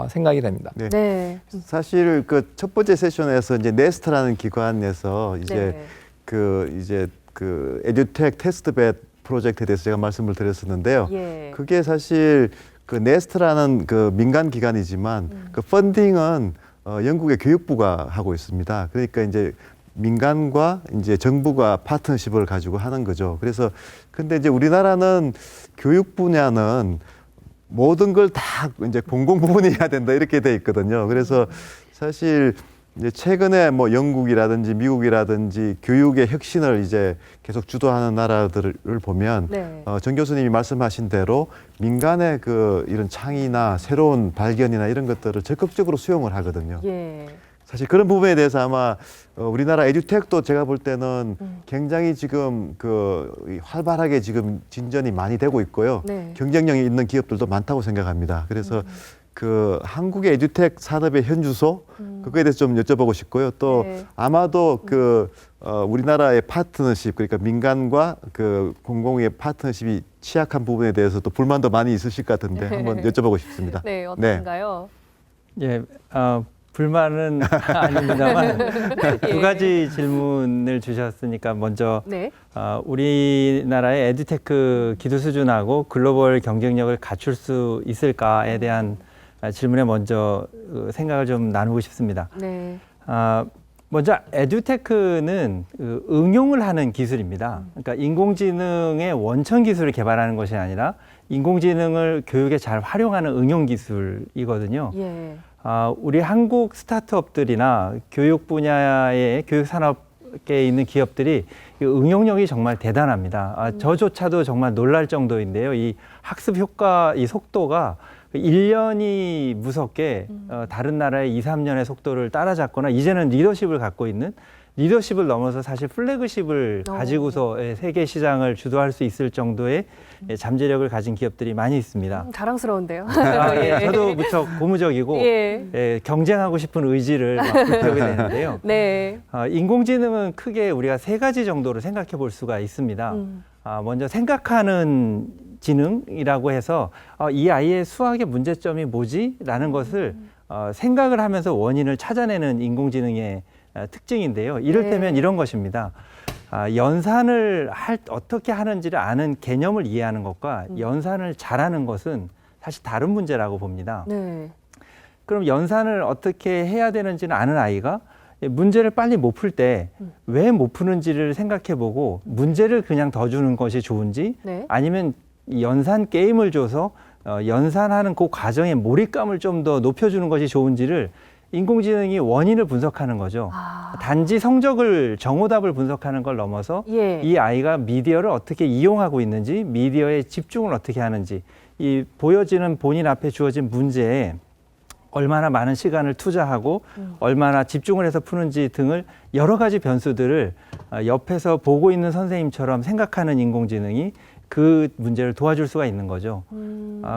[SPEAKER 7] 생각이 됩니다.
[SPEAKER 1] 네.
[SPEAKER 2] 네.
[SPEAKER 1] 사실 그 첫 번째 세션에서 이제 네스트라는 기관에서 이제
[SPEAKER 2] 네.
[SPEAKER 1] 그 에듀텍 테스트벳 프로젝트에 대해서 제가 말씀을 드렸었는데요.
[SPEAKER 2] 예.
[SPEAKER 1] 그게 사실 그 네스트라는 그 민간 기관이지만 그 펀딩은 영국의 교육부가 하고 있습니다. 그러니까 이제 민간과 이제 정부가 파트너십을 가지고 하는 거죠. 그래서 근데 이제 우리나라는 교육 분야는 모든 걸 다 이제 공공 부분이 해야 된다 이렇게 돼 있거든요. 그래서 사실 이제 최근에 뭐 영국이라든지 미국이라든지 교육의 혁신을 이제 계속 주도하는 나라들을 보면
[SPEAKER 2] 네.
[SPEAKER 1] 정 교수님이 말씀하신 대로 민간의 그 이런 창의나 새로운 발견이나 이런 것들을 적극적으로 수용을 하거든요.
[SPEAKER 2] 예.
[SPEAKER 1] 사실 그런 부분에 대해서 아마 우리나라 에듀텍도 제가 볼 때는 굉장히 지금 그 활발하게 지금 진전이 많이 되고 있고요.
[SPEAKER 2] 네.
[SPEAKER 1] 경쟁력이 있는 기업들도 많다고 생각합니다. 그래서 그 한국의 에듀텍 산업의 현주소 그거에 대해서 좀 여쭤보고 싶고요. 또
[SPEAKER 2] 네.
[SPEAKER 1] 아마도 그 우리나라의 파트너십 그러니까 민간과 그 공공의 파트너십이 취약한 부분에 대해서 또 불만도 많이 있으실 것 같은데 한번 여쭤보고 싶습니다.
[SPEAKER 2] 네, 어떤가요?
[SPEAKER 4] 예, 불만은 아닙니다만 두 가지 질문을 주셨으니까 먼저
[SPEAKER 2] 네.
[SPEAKER 4] 우리나라의 에듀테크 기술 수준하고 글로벌 경쟁력을 갖출 수 있을까에 대한 질문에 먼저 생각을 좀 나누고 싶습니다.
[SPEAKER 2] 네.
[SPEAKER 4] 먼저 에듀테크는 응용을 하는 기술입니다. 그러니까 인공지능의 원천 기술을 개발하는 것이 아니라 인공지능을 교육에 잘 활용하는 응용 기술이거든요.
[SPEAKER 2] 예.
[SPEAKER 4] 우리 한국 스타트업들이나 교육 분야의 교육 산업 밖에 있는 기업들이 이 응용력이 정말 대단합니다. 저조차도 정말 놀랄 정도인데요. 이 학습 효과, 이 속도가 1년이 무섭게 다른 나라의 2, 3년의 속도를 따라잡거나 이제는 리더십을 갖고 있는 리더십을 넘어서 사실 플래그십을 가지고서 세계 시장을 주도할 수 있을 정도의 잠재력을 가진 기업들이 많이 있습니다.
[SPEAKER 2] 자랑스러운데요.
[SPEAKER 4] 저도 무척 고무적이고 경쟁하고 싶은 의지를 막 불태우게 되는데요.
[SPEAKER 2] 네.
[SPEAKER 4] 인공지능은 크게 우리가 세 가지 정도로 생각해 볼 수가 있습니다. 먼저 생각하는 지능이라고 해서 이 아이의 수학의 문제점이 뭐지? 라는 것을 생각을 하면서 원인을 찾아내는 인공지능의 특징인데요. 이를테면 이런 것입니다. 연산을 어떻게 하는지를 아는 개념을 이해하는 것과 연산을 잘하는 것은 사실 다른 문제라고 봅니다.
[SPEAKER 2] 네.
[SPEAKER 4] 그럼 연산을 어떻게 해야 되는지는 아는 아이가 문제를 빨리 못 풀 때 왜 못 푸는지를 생각해보고 문제를 그냥 더 주는 것이 좋은지
[SPEAKER 2] 네.
[SPEAKER 4] 아니면 이 연산 게임을 줘서 연산하는 그 과정의 몰입감을 좀 더 높여주는 것이 좋은지를 인공지능이 원인을 분석하는 거죠. 단지 성적을 정오답을 분석하는 걸 넘어서 이 아이가 미디어를 어떻게 이용하고 있는지, 미디어에 집중을 어떻게 하는지, 이 보여지는 본인 앞에 주어진 문제에 얼마나 많은 시간을 투자하고 얼마나 집중을 해서 푸는지 등을 여러 가지 변수들을 옆에서 보고 있는 선생님처럼 생각하는 인공지능이 그 문제를 도와줄 수가 있는 거죠.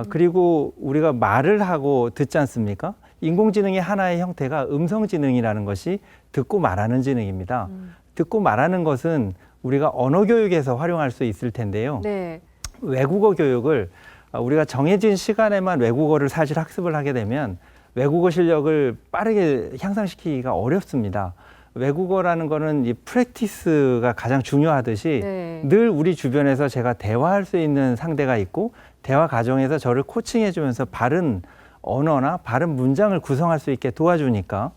[SPEAKER 4] 그리고 우리가 말을 하고 듣지 않습니까? 인공지능의 하나의 형태가 음성지능이라는 것이 듣고 말하는 지능입니다. 듣고 말하는 것은 우리가 언어 교육에서 활용할 수 있을 텐데요.
[SPEAKER 2] 네.
[SPEAKER 4] 외국어 교육을 우리가 정해진 시간에만 외국어를 사실 학습을 하게 되면 외국어 실력을 빠르게 향상시키기가 어렵습니다. 외국어라는 거는 이 프랙티스가 가장 중요하듯이 늘 우리 주변에서 제가 대화할 수 있는 상대가 있고 대화 과정에서 저를 코칭해 주면서 바른 언어나 바른 문장을 구성할 수 있게 도와주니까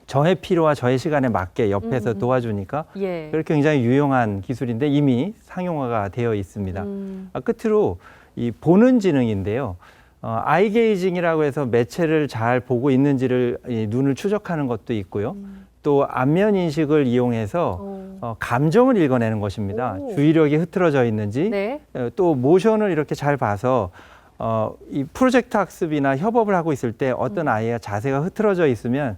[SPEAKER 4] 저의 필요와 저의 시간에 맞게 옆에서 도와주니까 그렇게 굉장히 유용한 기술인데 이미 상용화가 되어 있습니다. 끝으로 이 보는 지능인데요. 아이 게이징이라고 해서 매체를 잘 보고 있는지를 눈을 추적하는 것도 있고요. 또 안면 인식을 이용해서 감정을 읽어내는 것입니다. 주의력이 흐트러져 있는지 또 모션을 이렇게 잘 봐서 이 프로젝트 학습이나 협업을 하고 있을 때 어떤 아이가 자세가 흐트러져 있으면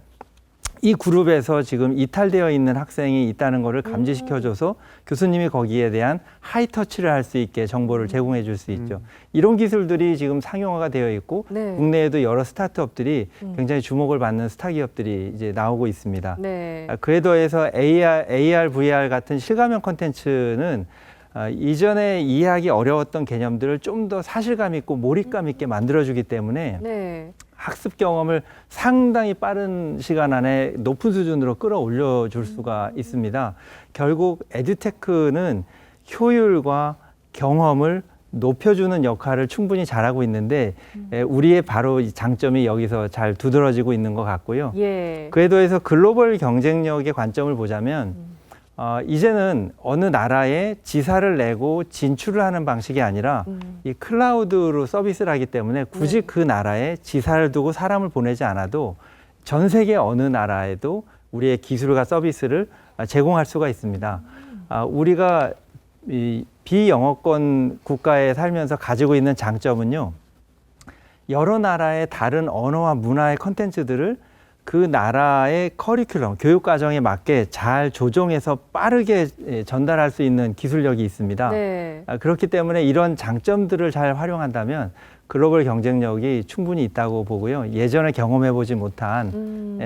[SPEAKER 4] 이 그룹에서 지금 이탈되어 있는 학생이 있다는 것을 감지시켜줘서 교수님이 거기에 대한 하이터치를 할 수 있게 정보를 제공해 줄 수 있죠. 이런 기술들이 지금 상용화가 되어 있고 국내에도 여러 스타트업들이 굉장히 주목을 받는 스타 기업들이 이제 나오고 있습니다. 그에 더해서 AR, VR 같은 실감형 콘텐츠는 이전에 이해하기 어려웠던 개념들을 좀 더 사실감 있고 몰입감 있게 만들어주기 때문에 학습 경험을 상당히 빠른 시간 안에 높은 수준으로 끌어올려 줄 수가 있습니다. 결국 에듀테크는 효율과 경험을 높여주는 역할을 충분히 잘하고 있는데 우리의 바로 이 장점이 여기서 잘 두드러지고 있는 것 같고요. 그에 더해서 글로벌 경쟁력의 관점을 보자면 이제는 어느 나라에 지사를 내고 진출을 하는 방식이 아니라 이 클라우드로 서비스를 하기 때문에 굳이 그 나라에 지사를 두고 사람을 보내지 않아도 전 세계 어느 나라에도 우리의 기술과 서비스를 제공할 수가 있습니다. 우리가 이 비영어권 국가에 살면서 가지고 있는 장점은요. 여러 나라의 다른 언어와 문화의 컨텐츠들을 그 나라의 커리큘럼, 교육과정에 맞게 잘 조정해서 빠르게 전달할 수 있는 기술력이 있습니다. 그렇기 때문에 이런 장점들을 잘 활용한다면 글로벌 경쟁력이 충분히 있다고 보고요. 예전에 경험해보지 못한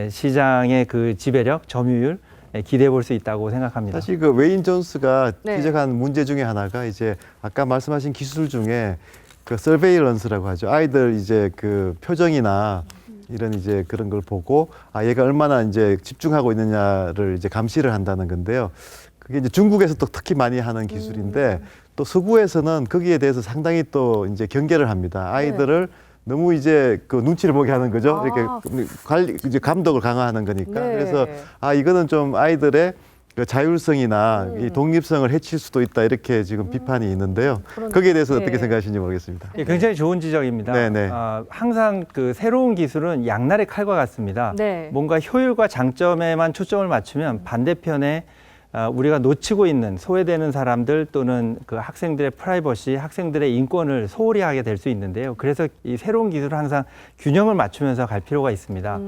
[SPEAKER 4] 시장의 그 지배력, 점유율 기대해 볼 수 있다고 생각합니다.
[SPEAKER 1] 사실 그 웨인 존스가 지적한 문제 중에 하나가 이제 아까 말씀하신 기술 중에 그 서베일런스라고 하죠. 아이들 이제 그 표정이나 이런 이제 그런 걸 보고 얘가 얼마나 이제 집중하고 있느냐를 이제 감시를 한다는 건데요. 그게 이제 중국에서 또 특히 많이 하는 기술인데 또 서구에서는 거기에 대해서 상당히 또 이제 경계를 합니다. 아이들을 너무 이제 그 눈치를 보게 하는 거죠. 이렇게 관리, 이제 감독을 강화하는 거니까. 그래서 이거는 좀 아이들의 그 자율성이나 이 독립성을 해칠 수도 있다 이렇게 지금 비판이 있는데요. 거기에 대해서 어떻게
[SPEAKER 2] 네.
[SPEAKER 1] 생각하시는지 모르겠습니다.
[SPEAKER 4] 예, 굉장히 좋은 지적입니다.
[SPEAKER 1] 네네.
[SPEAKER 4] 항상 그 새로운 기술은 양날의 칼과 같습니다.
[SPEAKER 2] 네.
[SPEAKER 4] 뭔가 효율과 장점에만 초점을 맞추면 반대편에 우리가 놓치고 있는 소외되는 사람들 또는 그 학생들의 프라이버시, 학생들의 인권을 소홀히 하게 될 수 있는데요. 그래서 이 새로운 기술은 항상 균형을 맞추면서 갈 필요가 있습니다.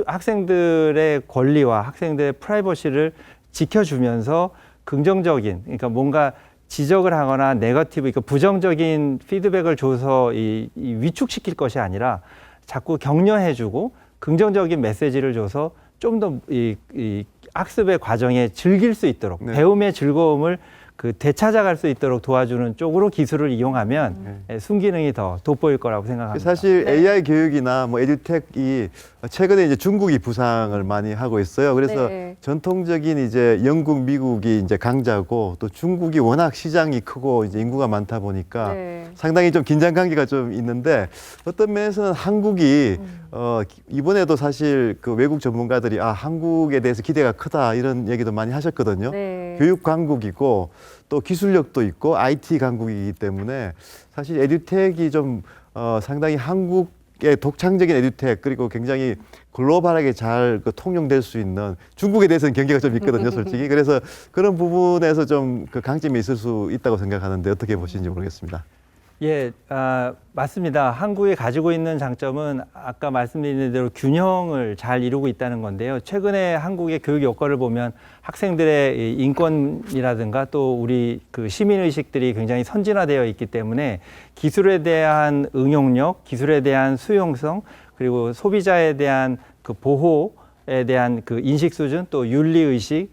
[SPEAKER 4] 학생들의 권리와 학생들의 프라이버시를 지켜주면서 긍정적인, 그러니까 뭔가 지적을 하거나 네거티브, 그러니까 부정적인 피드백을 줘서 이 위축시킬 것이 아니라 자꾸 격려해주고 긍정적인 메시지를 줘서 좀 더 이 학습의 과정에 즐길 수 있도록
[SPEAKER 1] 네.
[SPEAKER 4] 배움의 즐거움을 그 되찾아갈 수 있도록 도와주는 쪽으로 기술을 이용하면 순기능이 더 돋보일 거라고 생각합니다.
[SPEAKER 1] 사실 AI 교육이나 뭐 에듀텍이 최근에 이제 중국이 부상을 많이 하고 있어요. 그래서
[SPEAKER 2] 네.
[SPEAKER 1] 전통적인 이제 영국, 미국이 이제 강자고 또 중국이 워낙 시장이 크고 이제 인구가 많다 보니까
[SPEAKER 2] 네.
[SPEAKER 1] 상당히 좀 긴장 관계가 좀 있는데 어떤 면에서는 한국이 이번에도 사실 그 외국 전문가들이 한국에 대해서 기대가 크다 이런 얘기도 많이 하셨거든요.
[SPEAKER 2] 네.
[SPEAKER 1] 교육 강국이고 또 기술력도 있고 IT 강국이기 때문에 사실 에듀텍이 좀 상당히 한국의 독창적인 에듀텍 그리고 굉장히 글로벌하게 잘 통용될 수 있는 중국에 대해서는 경계가 좀 있거든요, 솔직히. 그래서 그런 부분에서 좀 그 강점이 있을 수 있다고 생각하는데 어떻게 보시는지 모르겠습니다.
[SPEAKER 4] 예, 맞습니다. 한국이 가지고 있는 장점은 아까 말씀드린 대로 균형을 잘 이루고 있다는 건데요. 최근에 한국의 교육 여건을 보면 학생들의 이 인권이라든가 또 우리 그 시민의식들이 굉장히 선진화되어 있기 때문에 기술에 대한 응용력, 기술에 대한 수용성, 그리고 소비자에 대한 그 보호에 대한 그 인식 수준, 또 윤리의식,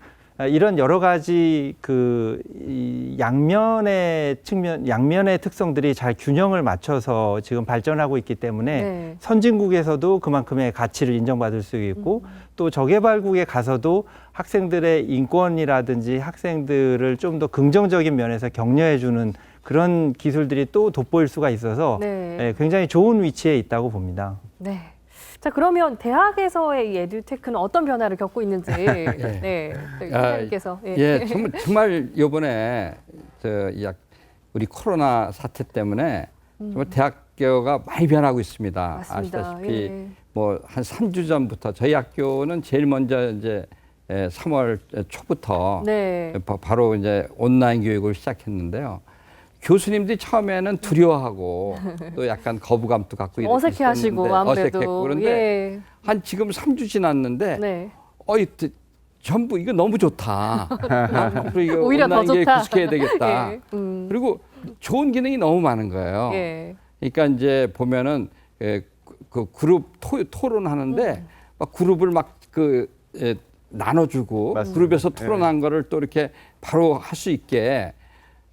[SPEAKER 4] 이런 여러 가지 이 양면의 특성들이 잘 균형을 맞춰서 지금 발전하고 있기 때문에
[SPEAKER 2] 네.
[SPEAKER 4] 선진국에서도 그만큼의 가치를 인정받을 수 있고 또 저개발국에 가서도 학생들의 인권이라든지 학생들을 좀 더 긍정적인 면에서 격려해주는 그런 기술들이 또 돋보일 수가 있어서
[SPEAKER 2] 네.
[SPEAKER 4] 굉장히 좋은 위치에 있다고 봅니다.
[SPEAKER 2] 네. 자, 그러면 대학에서의 이 에듀테크는 어떤 변화를 겪고 있는지 네. 이사님께서
[SPEAKER 6] 예, 정말 이번에 우리 코로나 사태 때문에 정말 대학교가 많이 변하고 있습니다.
[SPEAKER 2] 맞습니다.
[SPEAKER 6] 아시다시피
[SPEAKER 2] 예.
[SPEAKER 6] 뭐 한 3주 전부터 저희 학교는 제일 먼저 이제 3월 초부터
[SPEAKER 2] 네.
[SPEAKER 6] 바로 이제 온라인 교육을 시작했는데요. 교수님들이 처음에는 두려워하고 또 약간 거부감도 갖고 이렇게
[SPEAKER 2] 어색해하시고
[SPEAKER 6] 있었는데,
[SPEAKER 2] 아무래도
[SPEAKER 6] 어색했고 그런데
[SPEAKER 2] 예.
[SPEAKER 6] 한 지금 3주 지났는데
[SPEAKER 2] 네.
[SPEAKER 6] 전부 이거 너무 좋다. 앞으로 이거
[SPEAKER 2] 오히려 더
[SPEAKER 6] 온라인 교육
[SPEAKER 2] 좋다.
[SPEAKER 6] 구축해야 되겠다.
[SPEAKER 2] 예.
[SPEAKER 6] 그리고 좋은 기능이 너무 많은 거예요.
[SPEAKER 2] 예.
[SPEAKER 6] 그러니까 이제 보면은 그 그룹 토론하는데 막 그룹을 막 나눠주고
[SPEAKER 1] 맞습니다.
[SPEAKER 6] 그룹에서 토론한 거를 또 이렇게 바로 할 수 있게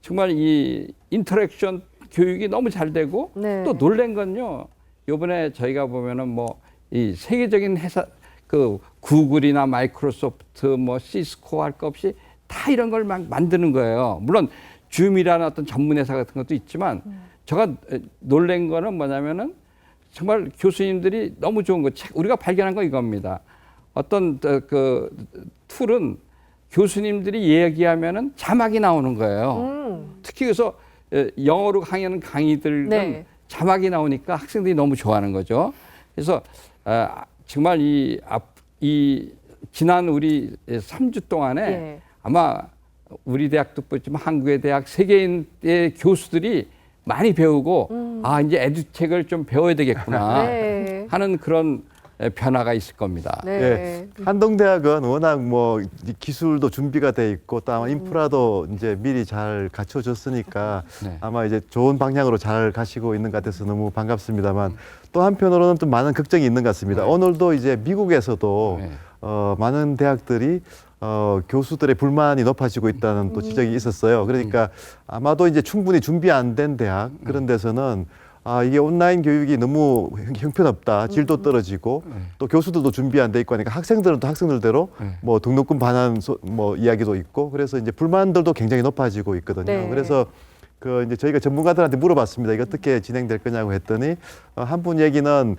[SPEAKER 6] 정말 이 인터랙션 교육이 너무 잘 되고
[SPEAKER 2] 네.
[SPEAKER 6] 또 놀란 건요. 요번에 저희가 보면은 뭐 이 세계적인 회사 그 구글이나 마이크로소프트 뭐 시스코 할 것 없이 다 이런 걸 막 만드는 거예요. 물론 줌이라는 어떤 전문 회사 같은 것도 있지만 제가 놀란 거는 뭐냐면은 정말 교수님들이 너무 좋은 거 우리가 발견한 거 이겁니다. 어떤 그 툴은 교수님들이 얘기하면은 자막이 나오는 거예요. 특히 그래서 영어로 강의하는 강의들은
[SPEAKER 2] 네.
[SPEAKER 6] 자막이 나오니까 학생들이 너무 좋아하는 거죠. 그래서 정말 이 지난 우리 3주 동안에
[SPEAKER 2] 예.
[SPEAKER 6] 아마 우리 대학도 보지만 한국의 대학 세계인의 교수들이 많이 배우고 이제 에듀텍을 좀 배워야 되겠구나
[SPEAKER 2] 네.
[SPEAKER 6] 하는 그런 변화가 있을 겁니다.
[SPEAKER 2] 네.
[SPEAKER 1] 예, 한동대학은 워낙 뭐 기술도 준비가 돼 있고 또 아마 인프라도 이제 미리 잘 갖춰졌으니까
[SPEAKER 6] 네.
[SPEAKER 1] 아마 이제 좋은 방향으로 잘 가시고 있는 것 같아서 너무 반갑습니다만 또 한편으로는 좀 많은 걱정이 있는 것 같습니다. 오늘도 이제 미국에서도
[SPEAKER 6] 네.
[SPEAKER 1] 많은 대학들이 교수들의 불만이 높아지고 있다는 또 지적이 있었어요. 그러니까 아마도 이제 충분히 준비 안 된 대학 그런 데서는 이게 온라인 교육이 너무 형편없다, 질도 떨어지고 또 교수들도 준비 안 돼 있고 하니까 학생들은 또 학생들대로 뭐 등록금 반환 뭐 이야기도 있고 그래서 이제 불만들도 굉장히 높아지고 있거든요.
[SPEAKER 2] 네.
[SPEAKER 1] 그래서 그 이제 저희가 전문가들한테 물어봤습니다. 이거 어떻게 진행될 거냐고 했더니 한 분 얘기는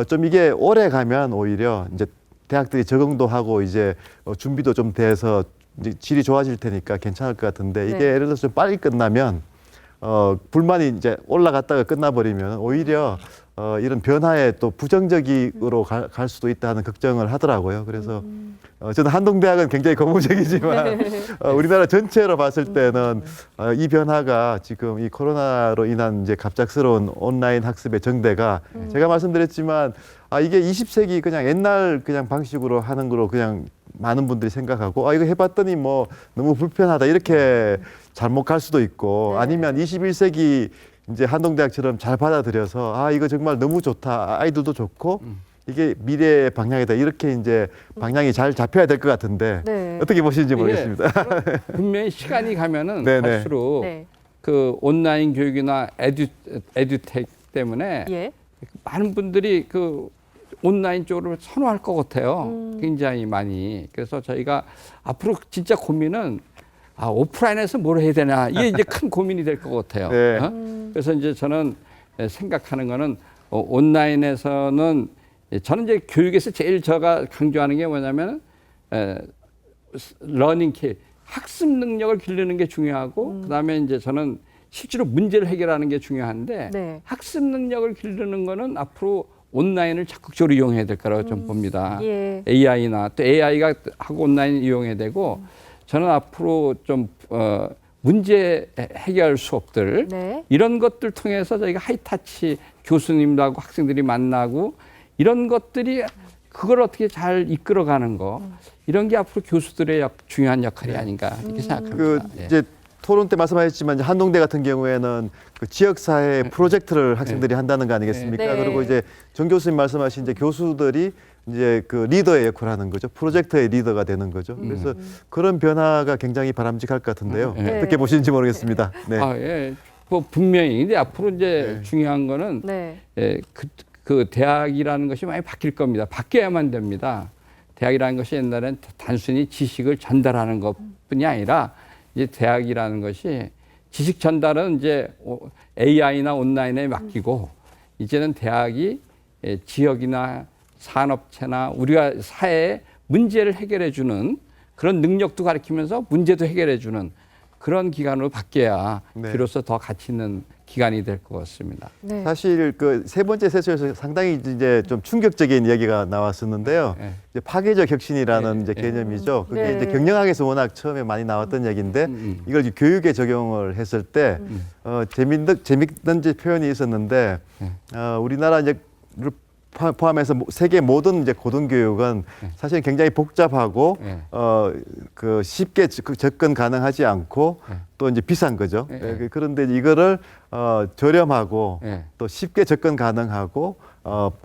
[SPEAKER 1] 좀 이게 오래 가면 오히려 이제 대학들이 적응도 하고 이제 준비도 좀 돼서 이제 질이 좋아질 테니까 괜찮을 것 같은데 이게
[SPEAKER 2] 네.
[SPEAKER 1] 예를 들어서 좀 빨리 끝나면 불만이 이제 올라갔다가 끝나버리면 오히려 이런 변화에 또 부정적으로 갈 수도 있다 하는 걱정을 하더라고요. 그래서 저는 한동대학은 굉장히 고무적이지만 우리나라 전체로 봤을 때는 이 변화가 지금 이 코로나로 인한 이제 갑작스러운 온라인 학습의 정대가 제가 말씀드렸지만 이게 20세기 그냥 옛날 그냥 방식으로 하는 거로 그냥 많은 분들이 생각하고 이거 해봤더니 뭐 너무 불편하다 이렇게 잘못 갈 수도 있고
[SPEAKER 2] 네.
[SPEAKER 1] 아니면 21세기 이제 한동대학처럼 잘 받아들여서 이거 정말 너무 좋다 아이들도 좋고 이게 미래의 방향이다 이렇게 이제 방향이 잘 잡혀야 될 것 같은데
[SPEAKER 2] 네.
[SPEAKER 1] 어떻게 보시는지
[SPEAKER 6] 예,
[SPEAKER 1] 모르겠습니다.
[SPEAKER 6] 분명히 시간이 가면은
[SPEAKER 1] 네네.
[SPEAKER 6] 갈수록
[SPEAKER 2] 네.
[SPEAKER 6] 그 온라인 교육이나 에듀텍 때문에
[SPEAKER 2] 예.
[SPEAKER 6] 많은 분들이 그 온라인 쪽으로 선호할 것 같아요. 굉장히 많이. 그래서 저희가 앞으로 진짜 고민은 오프라인에서 뭘 해야 되나 이게 이제 큰 고민이 될 것 같아요.
[SPEAKER 1] 네.
[SPEAKER 6] 그래서 이제 저는 생각하는 거는 온라인에서는 저는 이제 교육에서 제일 제가 강조하는 게 뭐냐면 러닝 학습 능력을 기르는 게 중요하고 그다음에 이제 저는 실제로 문제를 해결하는 게 중요한데
[SPEAKER 2] 네.
[SPEAKER 6] 학습 능력을 기르는 거는 앞으로 온라인을 적극적으로 이용해야 될 거라고 좀 봅니다.
[SPEAKER 2] 예.
[SPEAKER 6] AI나 또 AI가 하고 온라인 이용해야 되고 저는 앞으로 좀 문제 해결 수업들
[SPEAKER 2] 네.
[SPEAKER 6] 이런 것들 통해서 저희가 하이타치 교수님들하고 학생들이 만나고 이런 것들이 그걸 어떻게 잘 이끌어가는 거 이런 게 앞으로 교수들의 중요한 역할이 아닌가 이렇게 생각합니다. 예.
[SPEAKER 1] 이제 토론 때 말씀하셨지만 이제 한동대 같은 경우에는 그 지역사회 프로젝트를 학생들이 한다는 거 아니겠습니까?
[SPEAKER 2] 네.
[SPEAKER 1] 그리고 이제 정 교수님 말씀하신 이제 교수들이 이제 그 리더의 역할을 하는 거죠. 프로젝트의 리더가 되는 거죠. 그래서 그런 변화가 굉장히 바람직할 것 같은데요.
[SPEAKER 6] 네.
[SPEAKER 1] 어떻게 보시는지 모르겠습니다. 네.
[SPEAKER 6] 예. 뭐 분명히 근데 앞으로 이제 중요한 거는
[SPEAKER 2] 네.
[SPEAKER 6] 그 대학이라는 것이 많이 바뀔 겁니다. 바뀌어야만 됩니다. 대학이라는 것이 옛날엔 단순히 지식을 전달하는 것뿐이 아니라 이제 대학이라는 것이 지식 전달은 이제 AI나 온라인에 맡기고 이제는 대학이 지역이나 산업체나 우리가 사회의 문제를 해결해 주는 그런 능력도 가르치면서 문제도 해결해 주는 그런 기관으로 바뀌어야
[SPEAKER 1] 네.
[SPEAKER 6] 비로소 더 가치 있는 기관이 될 것 같습니다.
[SPEAKER 2] 네.
[SPEAKER 1] 사실 그 세 번째 세수에서 상당히 이제 좀 충격적인 이야기가 나왔었는데요.
[SPEAKER 6] 네.
[SPEAKER 1] 이제 파괴적 혁신이라는
[SPEAKER 6] 네.
[SPEAKER 1] 이제 개념이죠. 그게
[SPEAKER 2] 네.
[SPEAKER 1] 이제 경영학에서 워낙 처음에 많이 나왔던 얘기인데 이걸 이제 교육에 적용을 했을 때 재밌는 이제 표현이 있었는데 우리나라 이제 포함해서 세계 모든 이제 고등교육은 사실 굉장히 복잡하고 그 쉽게 접근 가능하지 않고 또 이제 비싼 거죠. 그런데 이거를 저렴하고 또 쉽게 접근 가능하고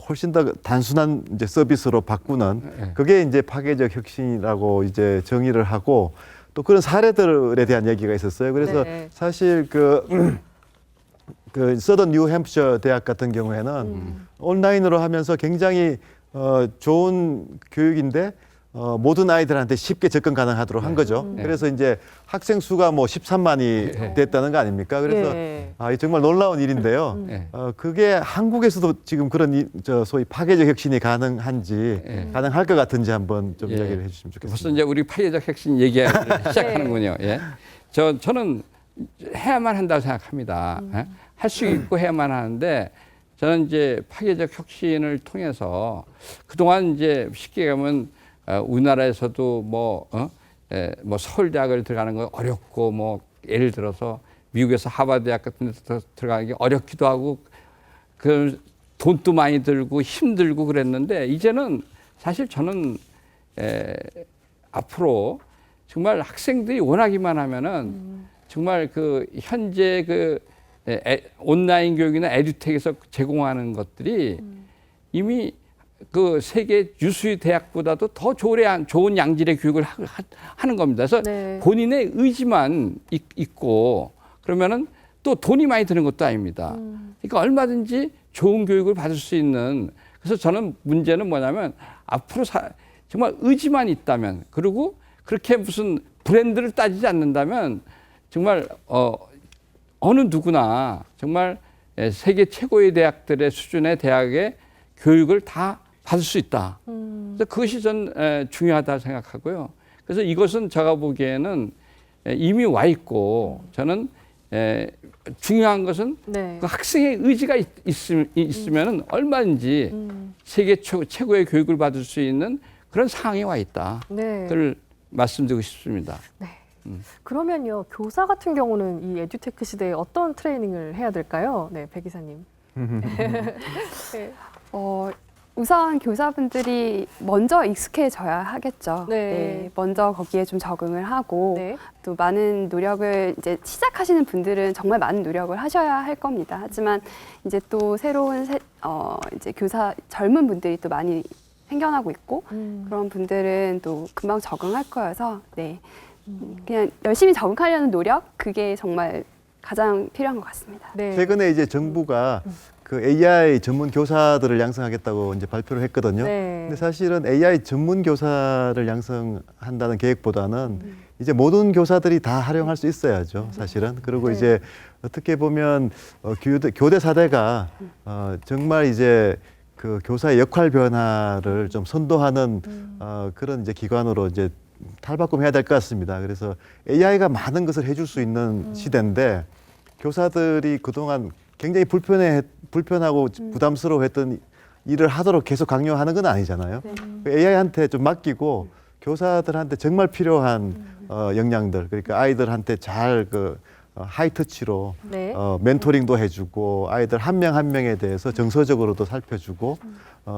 [SPEAKER 1] 훨씬 더 단순한 이제 서비스로 바꾸는 그게 이제 파괴적 혁신이라고 이제 정의를 하고 또 그런 사례들에 대한 얘기가 있었어요. 그래서
[SPEAKER 2] 네.
[SPEAKER 1] 사실 그 서던 뉴햄프셔 대학 같은 경우에는 온라인으로 하면서 굉장히 좋은 교육인데 모든 아이들한테 쉽게 접근 가능하도록 한 거죠. 그래서 이제 학생 수가 뭐 13만이 됐다는 거 아닙니까? 그래서
[SPEAKER 2] 예.
[SPEAKER 1] 이 정말 놀라운 일인데요. 그게 한국에서도 지금 그런 소위 파괴적 혁신이 가능한지 가능할 것 같은지 한번 좀
[SPEAKER 6] 예.
[SPEAKER 1] 이야기를 해주시면 좋겠습니다.
[SPEAKER 6] 벌써 이제 우리 파괴적 혁신 얘기를 시작하는군요. 예. 저는 해야만 한다고 생각합니다. 할 수 있고 해야만 하는데 저는 이제 파괴적 혁신을 통해서 그동안 이제 쉽게 가면 우리나라에서도 뭐 서울대학을 들어가는 거 어렵고 뭐 예를 들어서 미국에서 하버드대학 같은 데 들어가는 게 어렵기도 하고 그 돈도 많이 들고 힘들고 그랬는데 이제는 사실 저는 앞으로 정말 학생들이 원하기만 하면은 정말 그 현재 그 온라인 교육이나 에듀텍에서 제공하는 것들이 이미 그 세계 유수의 대학보다도 더 좋은 양질의 교육을 하는 겁니다. 그래서
[SPEAKER 2] 네.
[SPEAKER 6] 본인의 의지만 있고 그러면은 또 돈이 많이 드는 것도 아닙니다. 그러니까 얼마든지 좋은 교육을 받을 수 있는 그래서 저는 문제는 뭐냐면 앞으로 정말 의지만 있다면 그리고 그렇게 무슨 브랜드를 따지지 않는다면 정말 어느 누구나 정말 세계 최고의 대학들의 수준의 대학의 교육을 다 받을 수 있다. 그래서 그것이 전 중요하다 생각하고요. 그래서 이것은 제가 보기에는 이미 와 있고 저는 중요한 것은
[SPEAKER 2] 네.
[SPEAKER 6] 그 학생의 의지가 있으면 얼마든지 세계 최고의 교육을 받을 수 있는 그런 상황에 와 있다.
[SPEAKER 2] 네.
[SPEAKER 6] 그걸 말씀드리고 싶습니다.
[SPEAKER 2] 네. 그러면요, 교사 같은 경우는 이 에듀테크 시대에 어떤 트레이닝을 해야 될까요? 네, 배 기사님. 네.
[SPEAKER 3] 우선 교사분들이 먼저 익숙해져야 하겠죠.
[SPEAKER 2] 네.
[SPEAKER 3] 먼저 거기에 좀 적응을 하고
[SPEAKER 2] 네.
[SPEAKER 3] 또 많은 노력을 이제 시작하시는 분들은 정말 많은 노력을 하셔야 할 겁니다. 하지만 이제 또 새로운 이제 교사 젊은 분들이 또 많이 생겨나고 있고 그런 분들은 또 금방 적응할 거여서 네. 그냥 열심히 적응하려는 노력 그게 정말 가장 필요한 것 같습니다.
[SPEAKER 2] 네.
[SPEAKER 1] 최근에 이제 정부가 그 AI 전문 교사들을 양성하겠다고 이제 발표를 했거든요.
[SPEAKER 2] 네.
[SPEAKER 1] 근데 사실은 AI 전문 교사를 양성한다는 계획보다는 이제 모든 교사들이 다 활용할 수 있어야죠, 사실은. 그리고
[SPEAKER 2] 네.
[SPEAKER 1] 이제 어떻게 보면 교대 사대가 정말 이제 그 교사의 역할 변화를 좀 선도하는 그런 이제 기관으로 이제 탈바꿈해야 될 것 같습니다. 그래서 AI가 많은 것을 해줄 수 있는 시대인데 교사들이 그동안 굉장히 불편하고 부담스러워했던 일을 하도록 계속 강요하는 건 아니잖아요. AI한테 좀 맡기고 교사들한테 정말 필요한 역량들, 그러니까 아이들한테 잘 하이터치로
[SPEAKER 2] 네.
[SPEAKER 1] 멘토링도 해주고 아이들 한 명 한 명에 대해서 정서적으로도 살펴주고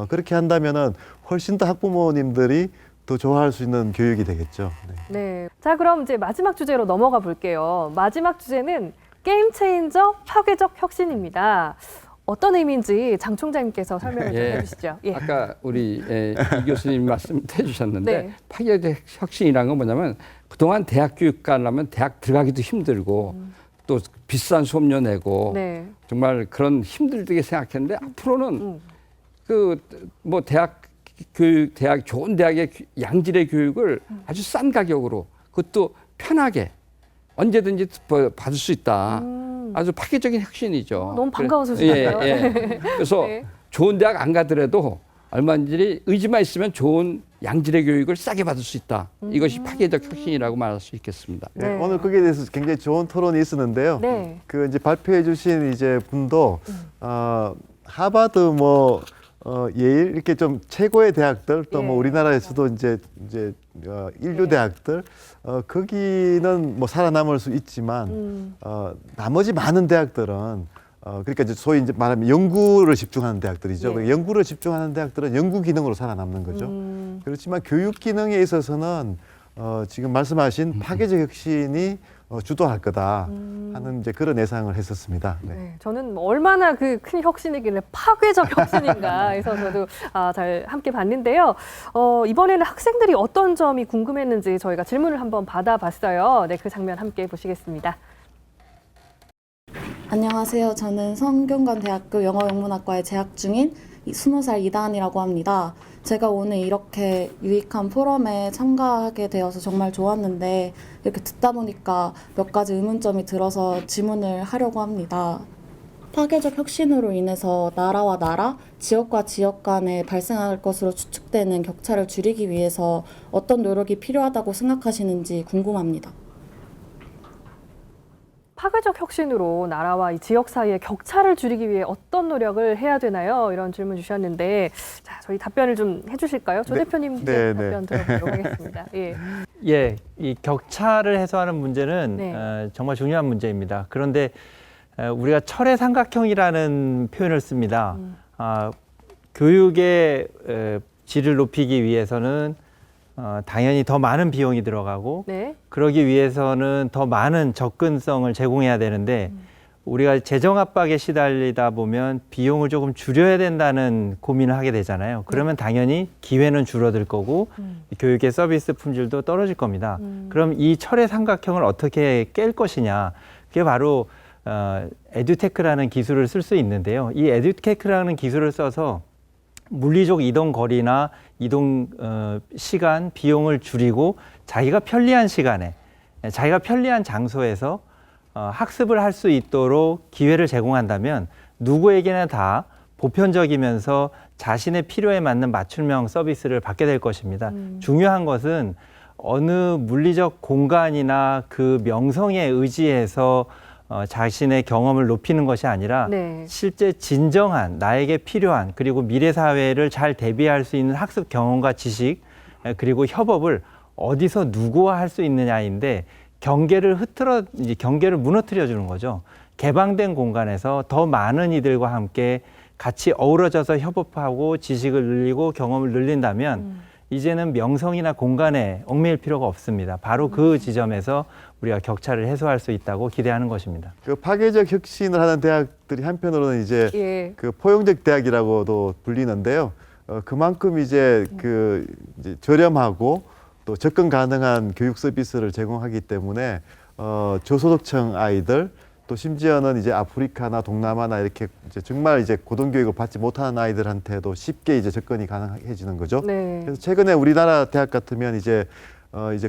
[SPEAKER 1] 그렇게 한다면은 훨씬 더 학부모님들이 더 좋아할 수 있는 교육이 되겠죠. 네.
[SPEAKER 2] 네. 자, 그럼 이제 마지막 주제로 넘어가 볼게요. 마지막 주제는 게임 체인저 파괴적 혁신입니다. 어떤 의미인지 장 총장님께서 설명을 좀
[SPEAKER 6] 예.
[SPEAKER 2] 해주시죠. 예.
[SPEAKER 6] 아까 우리 이 교수님 말씀해 주셨는데
[SPEAKER 2] 네.
[SPEAKER 6] 파괴적 혁신이라는 건 뭐냐면 그동안 대학 교육 가려면 대학 들어가기도 힘들고 또 비싼 수업료 내고
[SPEAKER 2] 네.
[SPEAKER 6] 정말 그런 힘들게 생각했는데 앞으로는 그 뭐 대학 좋은 대학의 양질의 교육을 아주 싼 가격으로 그것도 편하게 언제든지 받을 수 있다. 아주 파괴적인 혁신이죠.
[SPEAKER 2] 너무 반가운 소식이네요.
[SPEAKER 6] 그래서
[SPEAKER 2] 네.
[SPEAKER 6] 좋은 대학 안 가더라도 얼마든지 의지만 있으면 좋은 양질의 교육을 싸게 받을 수 있다. 이것이 파괴적 혁신이라고 말할 수 있겠습니다.
[SPEAKER 1] 네,
[SPEAKER 2] 네.
[SPEAKER 1] 오늘 거기에 대해서 굉장히 좋은 토론이 있었는데요.
[SPEAKER 2] 네.
[SPEAKER 1] 그 이제 발표해주신 이제 분도 하버드 예일 이렇게 좀 최고의 대학들 또 뭐
[SPEAKER 2] 예.
[SPEAKER 1] 우리나라에서도 이제 인류
[SPEAKER 2] 예.
[SPEAKER 1] 대학들 거기는 뭐 살아남을 수 있지만 나머지 많은 대학들은 그러니까 이제 소위 이제 말하면 연구를 집중하는 대학들이죠.
[SPEAKER 2] 예.
[SPEAKER 1] 그러니까 연구를 집중하는 대학들은 연구 기능으로 살아남는 거죠. 그렇지만 교육 기능에 있어서는 지금 말씀하신 파괴적 혁신이 주도할 거다 하는 이제 그런 예상을 했었습니다. 네.
[SPEAKER 2] 네, 저는 얼마나 그 큰 혁신이길래 파괴적 혁신인가 해서 저도 잘 함께 봤는데요. 이번에는 학생들이 어떤 점이 궁금했는지 저희가 질문을 한번 받아봤어요. 네, 그 장면 함께 보시겠습니다.
[SPEAKER 8] 안녕하세요. 저는 성균관대학교 영어영문학과에 재학 중인 20살 이다은이라고 합니다. 제가 오늘 이렇게 유익한 포럼에 참가하게 되어서 정말 좋았는데 이렇게 듣다 보니까 몇 가지 의문점이 들어서 질문을 하려고 합니다. 파괴적 혁신으로 인해서 나라와 나라, 지역과 지역 간에 발생할 것으로 추측되는 격차를 줄이기 위해서 어떤 노력이 필요하다고 생각하시는지 궁금합니다.
[SPEAKER 2] 파괴적 혁신으로 나라와 이 지역 사이의 격차를 줄이기 위해 어떤 노력을 해야 되나요? 이런 질문 주셨는데, 자, 저희 답변을 좀 해주실까요? 조
[SPEAKER 1] 네.
[SPEAKER 2] 대표님
[SPEAKER 1] 네,
[SPEAKER 2] 답변 들어보도록 하겠습니다. 예.
[SPEAKER 4] 예, 이 격차를 해소하는 문제는
[SPEAKER 2] 네.
[SPEAKER 4] 정말 중요한 문제입니다. 그런데 우리가 철의 삼각형이라는 표현을 씁니다. 교육의 질을 높이기 위해서는 당연히 더 많은 비용이 들어가고
[SPEAKER 2] 네.
[SPEAKER 4] 그러기 위해서는 더 많은 접근성을 제공해야 되는데 우리가 재정 압박에 시달리다 보면 비용을 조금 줄여야 된다는 고민을 하게 되잖아요. 그러면 당연히 기회는 줄어들 거고 교육의 서비스 품질도 떨어질 겁니다. 그럼 이 철의 삼각형을 어떻게 깰 것이냐. 그게 바로 에듀테크라는 기술을 쓸 수 있는데요. 이 에듀테크라는 기술을 써서 물리적 이동 거리나 이동 시간, 비용을 줄이고 자기가 편리한 시간에, 자기가 편리한 장소에서 학습을 할 수 있도록 기회를 제공한다면 누구에게나 다 보편적이면서 자신의 필요에 맞는 맞춤형 서비스를 받게 될 것입니다. 중요한 것은 어느 물리적 공간이나 그 명성에 의지해서 자신의 경험을 높이는 것이 아니라
[SPEAKER 2] 네.
[SPEAKER 4] 실제 진정한 나에게 필요한 그리고 미래 사회를 잘 대비할 수 있는 학습 경험과 지식 그리고 협업을 어디서 누구와 할 수 있느냐인데 경계를 무너뜨려 주는 거죠. 개방된 공간에서 더 많은 이들과 함께 같이 어우러져서 협업하고 지식을 늘리고 경험을 늘린다면 이제는 명성이나 공간에 얽매일 필요가 없습니다. 바로 그 지점에서 우리가 격차를 해소할 수 있다고 기대하는 것입니다.
[SPEAKER 1] 그 파괴적 혁신을 하는 대학들이 한편으로는 이제
[SPEAKER 2] 예.
[SPEAKER 1] 그 포용적 대학이라고도 불리는데요. 그만큼 이제 이제 저렴하고 또 접근 가능한 교육 서비스를 제공하기 때문에 저소득층 아이들 또 심지어는 이제 아프리카나 동남아나 이렇게 이제 정말 이제 고등교육을 받지 못하는 아이들한테도 쉽게 이제 접근이 가능해지는 거죠.
[SPEAKER 2] 네.
[SPEAKER 1] 그래서 최근에 우리나라 대학 같으면 이제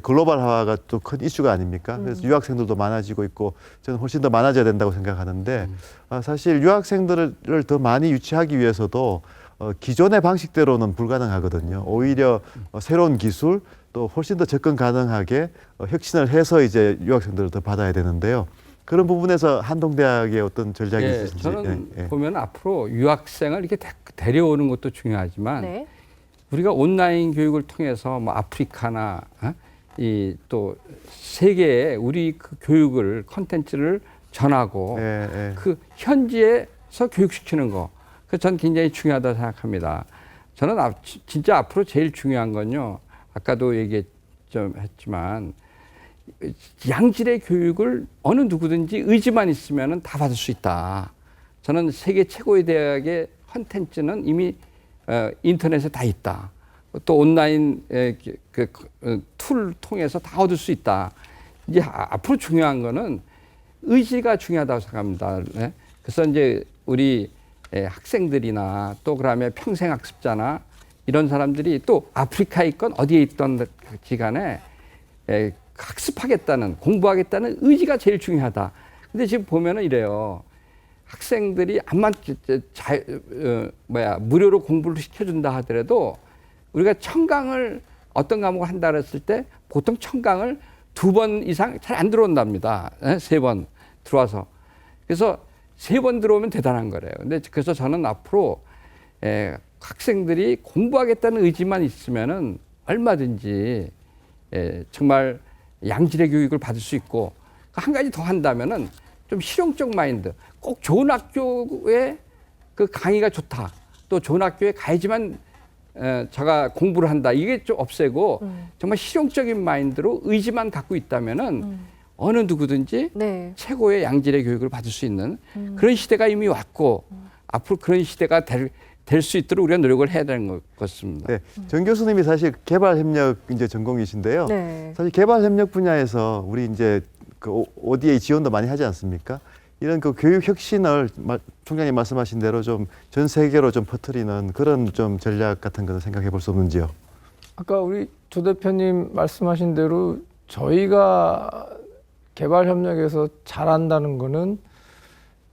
[SPEAKER 1] 글로벌화가 또 큰 이슈가 아닙니까? 그래서 유학생들도 많아지고 있고 저는 훨씬 더 많아져야 된다고 생각하는데 사실 유학생들을 더 많이 유치하기 위해서도 기존의 방식대로는 불가능하거든요. 오히려 새로운 기술 또 훨씬 더 접근 가능하게 혁신을 해서 이제 유학생들을 더 받아야 되는데요. 그런 부분에서 한동대학의 어떤 전략이
[SPEAKER 6] 예,
[SPEAKER 1] 있으신지.
[SPEAKER 6] 저는
[SPEAKER 1] 예, 예.
[SPEAKER 6] 보면 앞으로 유학생을 이렇게 데려오는 것도 중요하지만
[SPEAKER 2] 네.
[SPEAKER 6] 우리가 온라인 교육을 통해서 뭐 아프리카나 이 또 세계에 우리 그 교육을 컨텐츠를 전하고
[SPEAKER 1] 예, 예.
[SPEAKER 6] 그 현지에서 교육시키는 거, 그 전 굉장히 중요하다고 생각합니다. 저는 진짜 앞으로 제일 중요한 건요. 아까도 얘기 좀 했지만 양질의 교육을 어느 누구든지 의지만 있으면 다 받을 수 있다. 저는 세계 최고의 대학의 컨텐츠는 이미 인터넷에 다 있다. 또 온라인 툴 통해서 다 얻을 수 있다. 이제 앞으로 중요한 거는 의지가 중요하다고 생각합니다. 네? 그래서 이제 우리 학생들이나 또 그다음에 평생학습자나 이런 사람들이 또 아프리카에 있건 어디에 있던 기간에 학습하겠다는, 공부하겠다는 의지가 제일 중요하다. 근데 지금 보면은 이래요. 학생들이 암만 무료로 공부를 시켜준다 하더라도 우리가 청강을 어떤 과목을 한다 그랬을 때 보통 청강을 2번 이상 잘 안 들어온답니다. 3번 들어와서. 그래서 3번 들어오면 대단한 거래요. 근데 그래서 저는 앞으로 학생들이 공부하겠다는 의지만 있으면은 얼마든지 정말 양질의 교육을 받을 수 있고 한 가지 더 한다면은 좀 실용적 마인드. 꼭 좋은 학교에 그 강의가 좋다. 또 좋은 학교에 가야지만 제가 공부를 한다. 이게 좀 없애고 정말 실용적인 마인드로 의지만 갖고 있다면은 어느 누구든지
[SPEAKER 2] 네.
[SPEAKER 6] 최고의 양질의 교육을 받을 수 있는 그런 시대가 이미 왔고 앞으로 그런 시대가 될 수 있도록 우리가 노력을 해야 되는 것 같습니다.
[SPEAKER 1] 네, 정 교수님이 사실 개발협력 이제 전공이신데요.
[SPEAKER 2] 네.
[SPEAKER 1] 사실 개발협력 분야에서 우리 이제 그 ODA 지원도 많이 하지 않습니까? 이런 그 교육 혁신을 총장님 말씀하신 대로 좀 전 세계로 좀 퍼뜨리는 그런 좀 전략 같은 것을 생각해 볼 수 없는지요?
[SPEAKER 7] 아까 우리 조 대표님 말씀하신 대로 저희가 개발협력에서 잘한다는 거는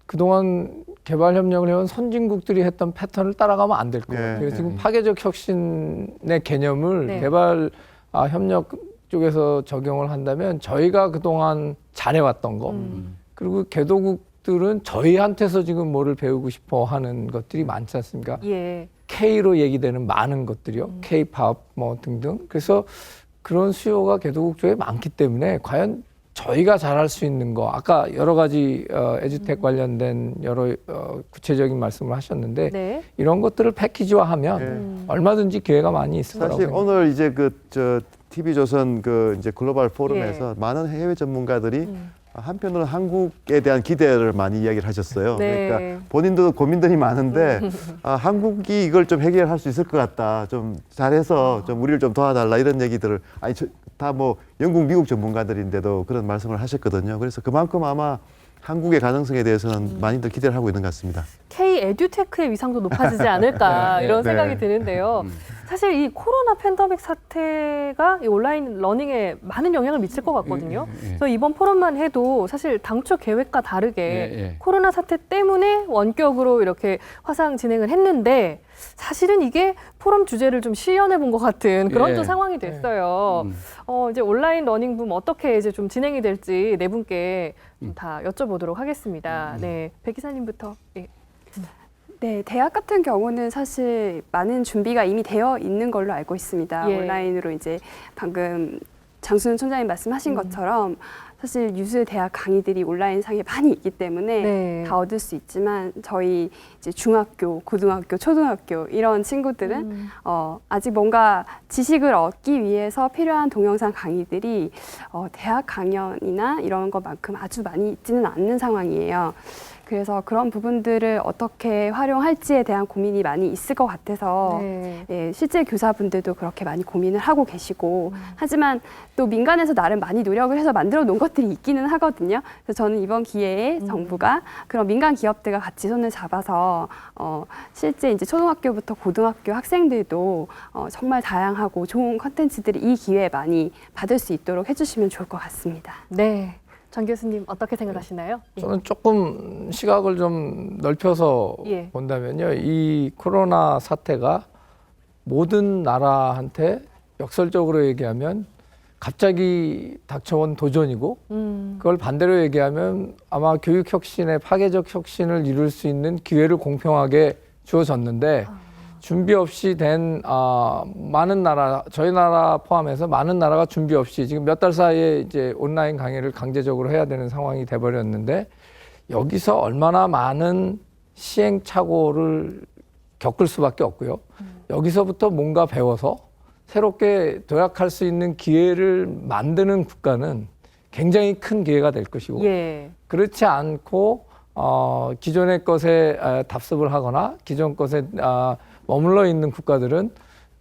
[SPEAKER 7] 그동안 개발협력을 해온 선진국들이 했던 패턴을 따라가면 안 될 거예요.
[SPEAKER 1] 네,
[SPEAKER 7] 그래서 지금
[SPEAKER 1] 네.
[SPEAKER 7] 파괴적 혁신의 개념을
[SPEAKER 2] 네.
[SPEAKER 7] 개발 협력 쪽에서 적용을 한다면 저희가 그동안 잘해왔던 거 그리고 개도국들은 저희한테서 지금 뭐를 배우고 싶어 하는 것들이 많지 않습니까?
[SPEAKER 2] 예.
[SPEAKER 7] K로 얘기되는 많은 것들이요. K-팝 뭐 등등. 그래서 그런 수요가 개도국 쪽에 많기 때문에 과연 저희가 잘할 수 있는 거 아까 여러 가지 에듀텍 관련된 여러 구체적인 말씀을 하셨는데
[SPEAKER 2] 네.
[SPEAKER 7] 이런 것들을 패키지화하면 얼마든지 기회가 많이 있을 거라고
[SPEAKER 1] 사실
[SPEAKER 7] 생각합니다.
[SPEAKER 1] 오늘 이제 TV조선 이제 글로벌 포럼에서 많은 해외 전문가들이 한편으로는 한국에 대한 기대를 많이 이야기를 하셨어요.
[SPEAKER 2] 네.
[SPEAKER 1] 그러니까 본인도 고민들이 많은데 한국이 이걸 좀 해결할 수 있을 것 같다. 좀 잘해서 좀 우리를 좀 도와달라 이런 얘기들을 다 뭐 영국, 미국 전문가들인데도 그런 말씀을 하셨거든요. 그래서 그만큼 아마 한국의 가능성에 대해서는 많이들 기대를 하고 있는 것 같습니다.
[SPEAKER 2] K 에듀테크의 위상도 높아지지 않을까 이런
[SPEAKER 1] 네.
[SPEAKER 2] 생각이 드는데요. 사실 이 코로나 팬데믹 사태가 이 온라인 러닝에 많은 영향을 미칠 것 같거든요. 그래서 이번 포럼만 해도 사실 당초 계획과 다르게 코로나 사태 때문에 원격으로 이렇게 화상 진행을 했는데 사실은 이게 포럼 주제를 좀 실현해 본 것 같은 그런
[SPEAKER 6] 예.
[SPEAKER 2] 또 상황이 됐어요. 이제 온라인 러닝붐 어떻게 이제 좀 진행이 될지 네 분께 좀 다 여쭤보도록 하겠습니다. 네, 백 기사님부터. 예.
[SPEAKER 3] 네, 대학 같은 경우는 사실 많은 준비가 이미 되어 있는 걸로 알고 있습니다.
[SPEAKER 2] 예.
[SPEAKER 3] 온라인으로 이제 방금 장순 총장님 말씀하신 것처럼 사실 유수 대학 강의들이 온라인상에 많이 있기 때문에
[SPEAKER 2] 네.
[SPEAKER 3] 다 얻을 수 있지만 저희 이제 중학교, 고등학교, 초등학교 이런 친구들은 아직 뭔가 지식을 얻기 위해서 필요한 동영상 강의들이 대학 강연이나 이런 것만큼 아주 많이 있지는 않는 상황이에요. 그래서 그런 부분들을 어떻게 활용할지에 대한 고민이 많이 있을 것 같아서
[SPEAKER 2] 네.
[SPEAKER 3] 예, 실제 교사분들도 그렇게 많이 고민을 하고 계시고 하지만 또 민간에서 나름 많이 노력을 해서 만들어 놓은 것들이 있기는 하거든요. 그래서 저는 이번 기회에 정부가 그런 민간 기업들과 같이 손을 잡아서 실제 이제 초등학교부터 고등학교 학생들도 정말 다양하고 좋은 컨텐츠들을 이 기회에 많이 받을 수 있도록 해주시면 좋을 것 같습니다.
[SPEAKER 2] 네. 전 교수님 어떻게 생각하시나요? 예.
[SPEAKER 7] 저는 조금 시각을 좀 넓혀서
[SPEAKER 2] 예.
[SPEAKER 7] 본다면요. 이 코로나 사태가 모든 나라한테 역설적으로 얘기하면 갑자기 닥쳐온 도전이고 그걸 반대로 얘기하면 아마 교육 혁신의 파괴적 혁신을 이룰 수 있는 기회를 공평하게 주어졌는데 준비 없이 된 많은 나라, 저희 나라 포함해서 많은 나라가 준비 없이 지금 몇 달 사이에 이제 온라인 강의를 강제적으로 해야 되는 상황이 돼버렸는데 여기서 얼마나 많은 시행착오를 겪을 수밖에 없고요. 여기서부터 뭔가 배워서 새롭게 도약할 수 있는 기회를 만드는 국가는 굉장히 큰 기회가 될 것이고
[SPEAKER 2] 예.
[SPEAKER 7] 그렇지 않고 기존의 것에 답습을 하거나 기존 것에 머물러 있는 국가들은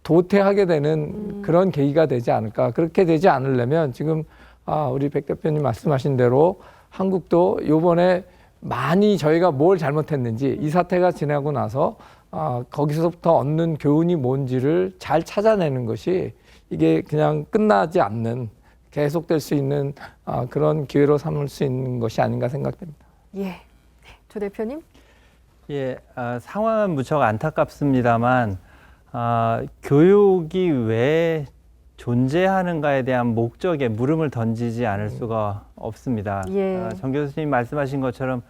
[SPEAKER 7] 도태하게 되는 그런 계기가 되지 않을까. 그렇게 되지 않으려면 지금 우리 백 대표님 말씀하신 대로 한국도 요번에 많이 저희가 뭘 잘못했는지 이 사태가 지나고 나서 거기서부터 얻는 교훈이 뭔지를 잘 찾아내는 것이 이게 그냥 끝나지 않는 계속될 수 있는 그런 기회로 삼을 수 있는 것이 아닌가 생각됩니다.
[SPEAKER 2] 예. 네. 조 대표님?
[SPEAKER 4] 예, 상황은 무척 안타깝습니다만 교육이 왜 존재하는가에 대한 목적에 물음을 던지지 않을 수가 없습니다.
[SPEAKER 2] 예.
[SPEAKER 4] 정 교수님 말씀하신 것처럼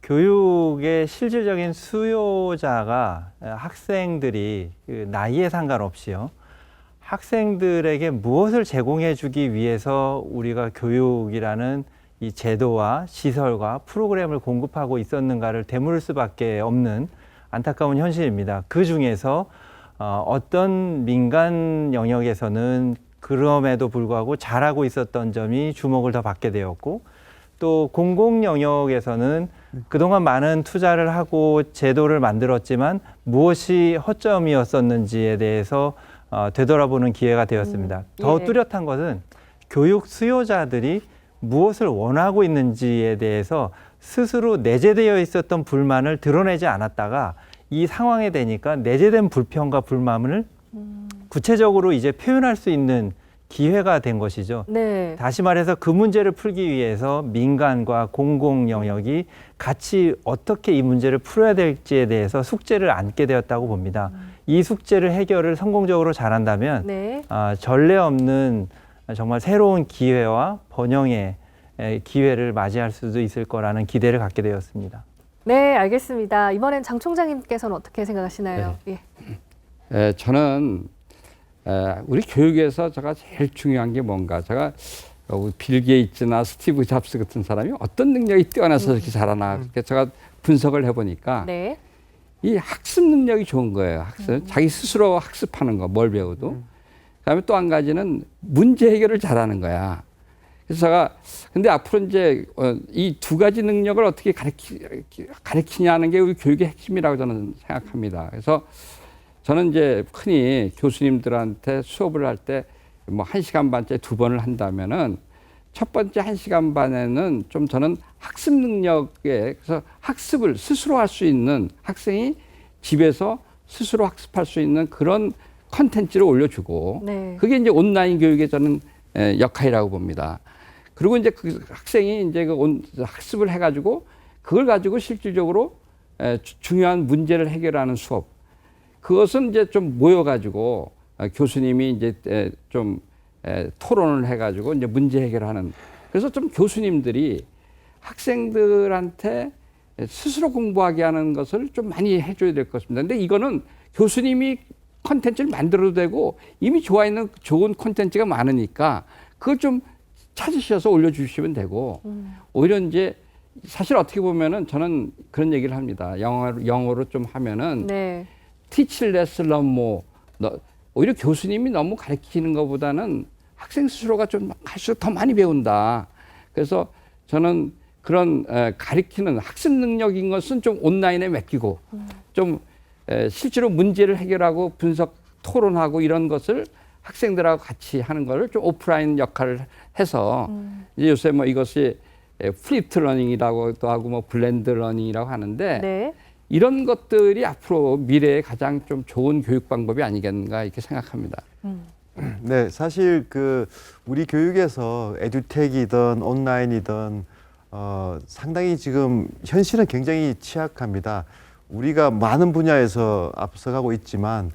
[SPEAKER 4] 교육의 실질적인 수요자가 학생들이 그 나이에 상관없이요. 학생들에게 무엇을 제공해 주기 위해서 우리가 교육이라는 이 제도와 시설과 프로그램을 공급하고 있었는가를 되물을 수밖에 없는 안타까운 현실입니다. 그 중에서 어떤 민간 영역에서는 그럼에도 불구하고 잘하고 있었던 점이 주목을 더 받게 되었고 또 공공 영역에서는 그동안 많은 투자를 하고 제도를 만들었지만 무엇이 허점이었었는지에 대해서 되돌아보는 기회가 되었습니다. 더
[SPEAKER 2] 예.
[SPEAKER 4] 뚜렷한 것은 교육 수요자들이 무엇을 원하고 있는지에 대해서 스스로 내재되어 있었던 불만을 드러내지 않았다가 이 상황에 되니까 내재된 불평과 불만을 구체적으로 이제 표현할 수 있는 기회가 된 것이죠.
[SPEAKER 2] 네.
[SPEAKER 4] 다시 말해서 그 문제를 풀기 위해서 민간과 공공 영역이 같이 어떻게 이 문제를 풀어야 될지에 대해서 숙제를 안게 되었다고 봅니다. 이 숙제를 해결을 성공적으로 잘한다면
[SPEAKER 2] 네.
[SPEAKER 4] 전례 없는 정말 새로운 기회와 번영의 기회를 맞이할 수도 있을 거라는 기대를 갖게 되었습니다.
[SPEAKER 2] 네, 알겠습니다. 이번엔 장 총장님께서는 어떻게 생각하시나요? 예.
[SPEAKER 6] 저는 우리 교육에서 제가 제일 중요한 게 뭔가 제가 빌 게이츠나 스티브 잡스 같은 사람이 어떤 능력이 뛰어나서 이렇게 잘하나 그렇게 제가 분석을 해보니까
[SPEAKER 2] 네.
[SPEAKER 6] 이 학습 능력이 좋은 거예요. 학습 자기 스스로 학습하는 거 뭘 배워도 그다음에 또 한 가지는 문제 해결을 잘하는 거야. 그래서 제가 근데 앞으로 이제 이 두 가지 능력을 어떻게 가르치냐는 게 우리 교육의 핵심이라고 저는 생각합니다. 그래서 저는 이제 흔히 교수님들한테 수업을 할 때 뭐 1시간 반째 2번을 한다면은 첫 번째 1시간 반에는 좀 저는 학습 능력에 그래서 학습을 스스로 할 수 있는 학생이 집에서 스스로 학습할 수 있는 그런 컨텐츠를 올려주고
[SPEAKER 2] 네.
[SPEAKER 6] 그게 이제 온라인 교육의 저는 역할이라고 봅니다. 그리고 이제 그 학생이 이제 그 학습을 해가지고 그걸 가지고 실질적으로 중요한 문제를 해결하는 수업. 그것은 이제 좀 모여가지고 교수님이 이제 좀 토론을 해가지고 이제 문제 해결하는. 그래서 좀 교수님들이 학생들한테 스스로 공부하게 하는 것을 좀 많이 해줘야 될 것 같습니다. 근데 이거는 교수님이 콘텐츠를 만들어도 되고 이미 좋은 콘텐츠가 많으니까 그걸 좀 찾으셔서 올려주시면 되고 오히려 이제 사실 어떻게 보면은 저는 그런 얘기를 합니다. 영어로 좀 하면은
[SPEAKER 2] 네.
[SPEAKER 6] teach less, learn more. 오히려 교수님이 너무 가르치는 것보다는 학생 스스로가 좀 갈수록 더 많이 배운다. 그래서 저는 그런 가르치는 학습 능력인 것은 좀 온라인에 맡기고 좀 실제로 문제를 해결하고 분석, 토론하고 이런 것을 학생들하고 같이 하는 것을 좀 오프라인 역할을 해서 이제 요새 뭐 이것이 플립트 러닝이라고도 하고 뭐 블렌드 러닝이라고 하는데
[SPEAKER 2] 네.
[SPEAKER 6] 이런 것들이 앞으로 미래의 가장 좀 좋은 교육 방법이 아니겠는가 이렇게 생각합니다.
[SPEAKER 1] 네, 사실 그 우리 교육에서 에듀텍이든 온라인이든 상당히 지금 현실은 굉장히 취약합니다. 우리가 많은 분야에서 앞서가고 있지만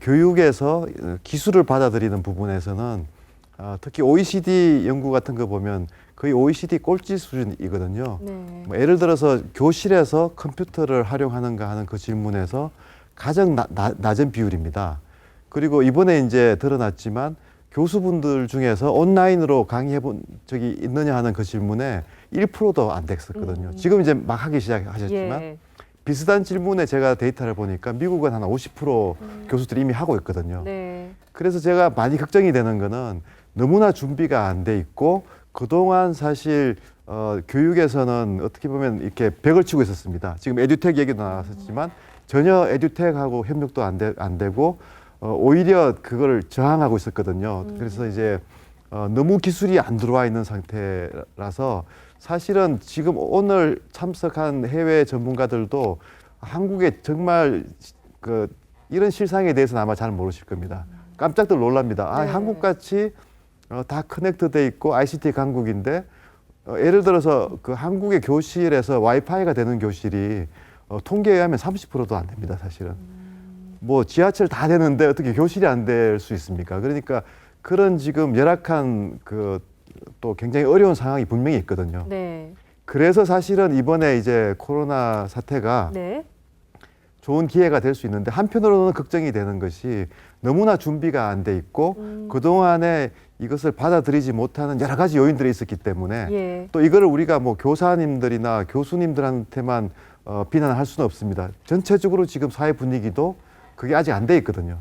[SPEAKER 1] 교육에서 기술을 받아들이는 부분에서는 특히 OECD 연구 같은 거 보면 거의 OECD 꼴찌 수준이거든요.
[SPEAKER 2] 네.
[SPEAKER 1] 뭐 예를 들어서 교실에서 컴퓨터를 활용하는가 하는 그 질문에서 가장 낮은 비율입니다. 그리고 이번에 이제 드러났지만 교수분들 중에서 온라인으로 강의해본 적이 있느냐 하는 그 질문에 1%도 안 됐었거든요. 지금 이제 막 하기 시작하셨지만
[SPEAKER 2] 예.
[SPEAKER 1] 비슷한 질문에 제가 데이터를 보니까 미국은 한 50% 교수들이 이미 하고 있거든요.
[SPEAKER 2] 네.
[SPEAKER 1] 그래서 제가 많이 걱정이 되는 거는 너무나 준비가 안 돼 있고 그동안 사실 교육에서는 어떻게 보면 이렇게 벽을 치고 있었습니다. 지금 에듀텍 얘기도 나왔었지만 전혀 에듀텍하고 협력도 안 되고 오히려 그걸 저항하고 있었거든요. 그래서 이제 너무 기술이 안 들어와 있는 상태라서 사실은 지금 오늘 참석한 해외 전문가들도 한국에 정말 이런 실상에 대해서는 아마 잘 모르실 겁니다. 깜짝들 놀랍니다.
[SPEAKER 2] 네.
[SPEAKER 1] 한국같이 다 커넥트돼 있고 ICT 강국인데 예를 들어서 그 한국의 교실에서 와이파이가 되는 교실이 통계에 의하면 30%도 안 됩니다. 사실은. 뭐 지하철 다 되는데 어떻게 교실이 안 될 수 있습니까? 그러니까 그런 지금 열악한 또 굉장히 어려운 상황이 분명히 있거든요.
[SPEAKER 2] 네.
[SPEAKER 1] 그래서 사실은 이번에 이제 코로나 사태가
[SPEAKER 2] 네.
[SPEAKER 1] 좋은 기회가 될 수 있는데 한편으로는 걱정이 되는 것이 너무나 준비가 안 돼 있고 그동안에 이것을 받아들이지 못하는 여러 가지 요인들이 있었기 때문에
[SPEAKER 2] 예.
[SPEAKER 1] 또 이거를 우리가 뭐 교사님들이나 교수님들한테만 비난할 수는 없습니다. 전체적으로 지금 사회 분위기도 그게 아직 안 돼 있거든요.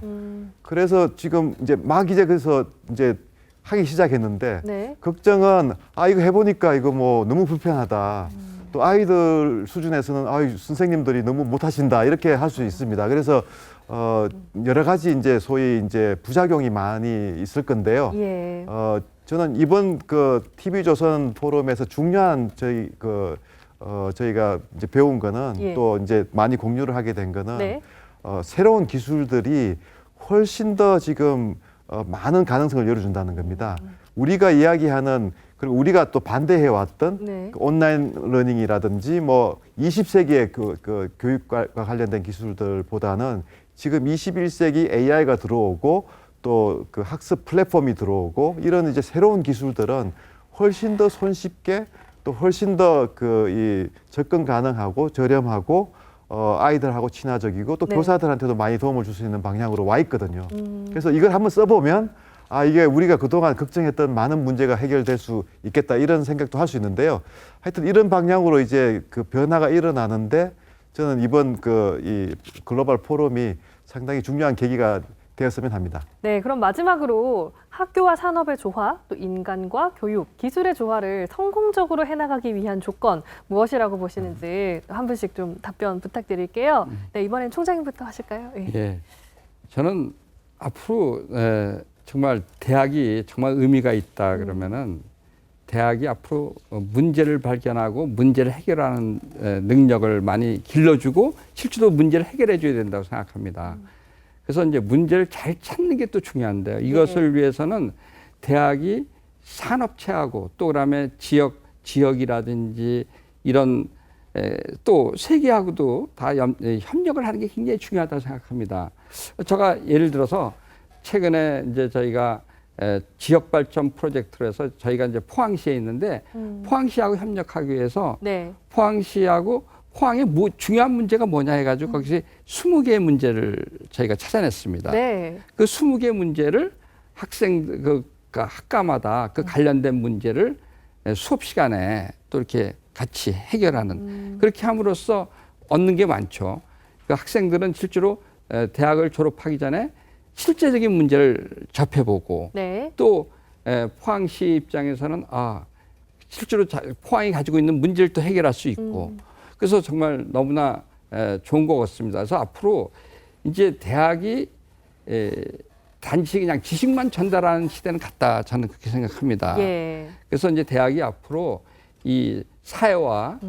[SPEAKER 1] 그래서 지금 이제 막 이제 그래서 이제 하기 시작했는데
[SPEAKER 2] 네.
[SPEAKER 1] 걱정은 이거 해보니까 이거 뭐 너무 불편하다. 또 아이들 수준에서는 선생님들이 너무 못하신다 이렇게 할 수 있습니다. 그래서 여러 가지 이제 소위 이제 부작용이 많이 있을 건데요.
[SPEAKER 2] 예.
[SPEAKER 1] 저는 이번 그 TV조선 포럼에서 중요한 저희가 이제 배운 거는
[SPEAKER 2] 예.
[SPEAKER 1] 또 이제 많이 공유를 하게 된 거는
[SPEAKER 2] 네.
[SPEAKER 1] 새로운 기술들이 훨씬 더 지금 많은 가능성을 열어준다는 겁니다. 우리가 이야기하는 그리고 우리가 또 반대해 왔던
[SPEAKER 2] 네.
[SPEAKER 1] 온라인 러닝이라든지 뭐 20세기의 그 교육과 관련된 기술들보다는 지금 21세기 AI가 들어오고 또 그 학습 플랫폼이 들어오고 이런 이제 새로운 기술들은 훨씬 더 손쉽게 또 훨씬 더 이 접근 가능하고 저렴하고 아이들하고 친화적이고 또
[SPEAKER 2] 네.
[SPEAKER 1] 교사들한테도 많이 도움을 줄 수 있는 방향으로 와 있거든요. 그래서 이걸 한번 써보면 이게 우리가 그동안 걱정했던 많은 문제가 해결될 수 있겠다 이런 생각도 할 수 있는데요. 하여튼 이런 방향으로 이제 그 변화가 일어나는데 저는 이번 이 글로벌 포럼이 상당히 중요한 계기가 되었으면 합니다.
[SPEAKER 2] 네, 그럼 마지막으로 학교와 산업의 조화, 또 인간과 교육, 기술의 조화를 성공적으로 해나가기 위한 조건 무엇이라고 보시는지 한 분씩 좀 답변 부탁드릴게요. 네, 이번엔 총장님부터 하실까요? 예.
[SPEAKER 6] 예, 저는 앞으로 정말 대학이 정말 의미가 있다 그러면은 대학이 앞으로 문제를 발견하고 문제를 해결하는 능력을 많이 길러주고 실제로 문제를 해결해 줘야 된다고 생각합니다. 그래서 이제 문제를 잘 찾는 게 또 중요한데요. 이것을 위해서는 대학이 산업체하고 또 그다음에 지역이라든지 이런 또 세계하고도 다 협력을 하는 게 굉장히 중요하다고 생각합니다. 제가 예를 들어서 최근에 이제 저희가 지역 발전 프로젝트로 해서 저희가 이제 포항시에 있는데 포항시하고 협력하기 위해서
[SPEAKER 2] 네.
[SPEAKER 6] 포항시하고 포항의 중요한 문제가 뭐냐 해가지고 거기서 20개의 문제를 저희가 찾아냈습니다.
[SPEAKER 2] 네.
[SPEAKER 6] 그 20개 문제를 학생 그 학과마다 그 관련된 문제를 수업 시간에 또 이렇게 같이 해결하는 그렇게 함으로써 얻는 게 많죠. 그 학생들은 실제로 대학을 졸업하기 전에 실제적인 문제를 접해보고
[SPEAKER 2] 네.
[SPEAKER 6] 또 포항시 입장에서는 실제로 포항이 가지고 있는 문제를 또 해결할 수 있고 그래서 정말 너무나 좋은 것 같습니다. 그래서 앞으로 이제 대학이 단지 그냥 지식만 전달하는 시대는 갔다 저는 그렇게 생각합니다.
[SPEAKER 2] 예.
[SPEAKER 6] 그래서 이제 대학이 앞으로 이 사회와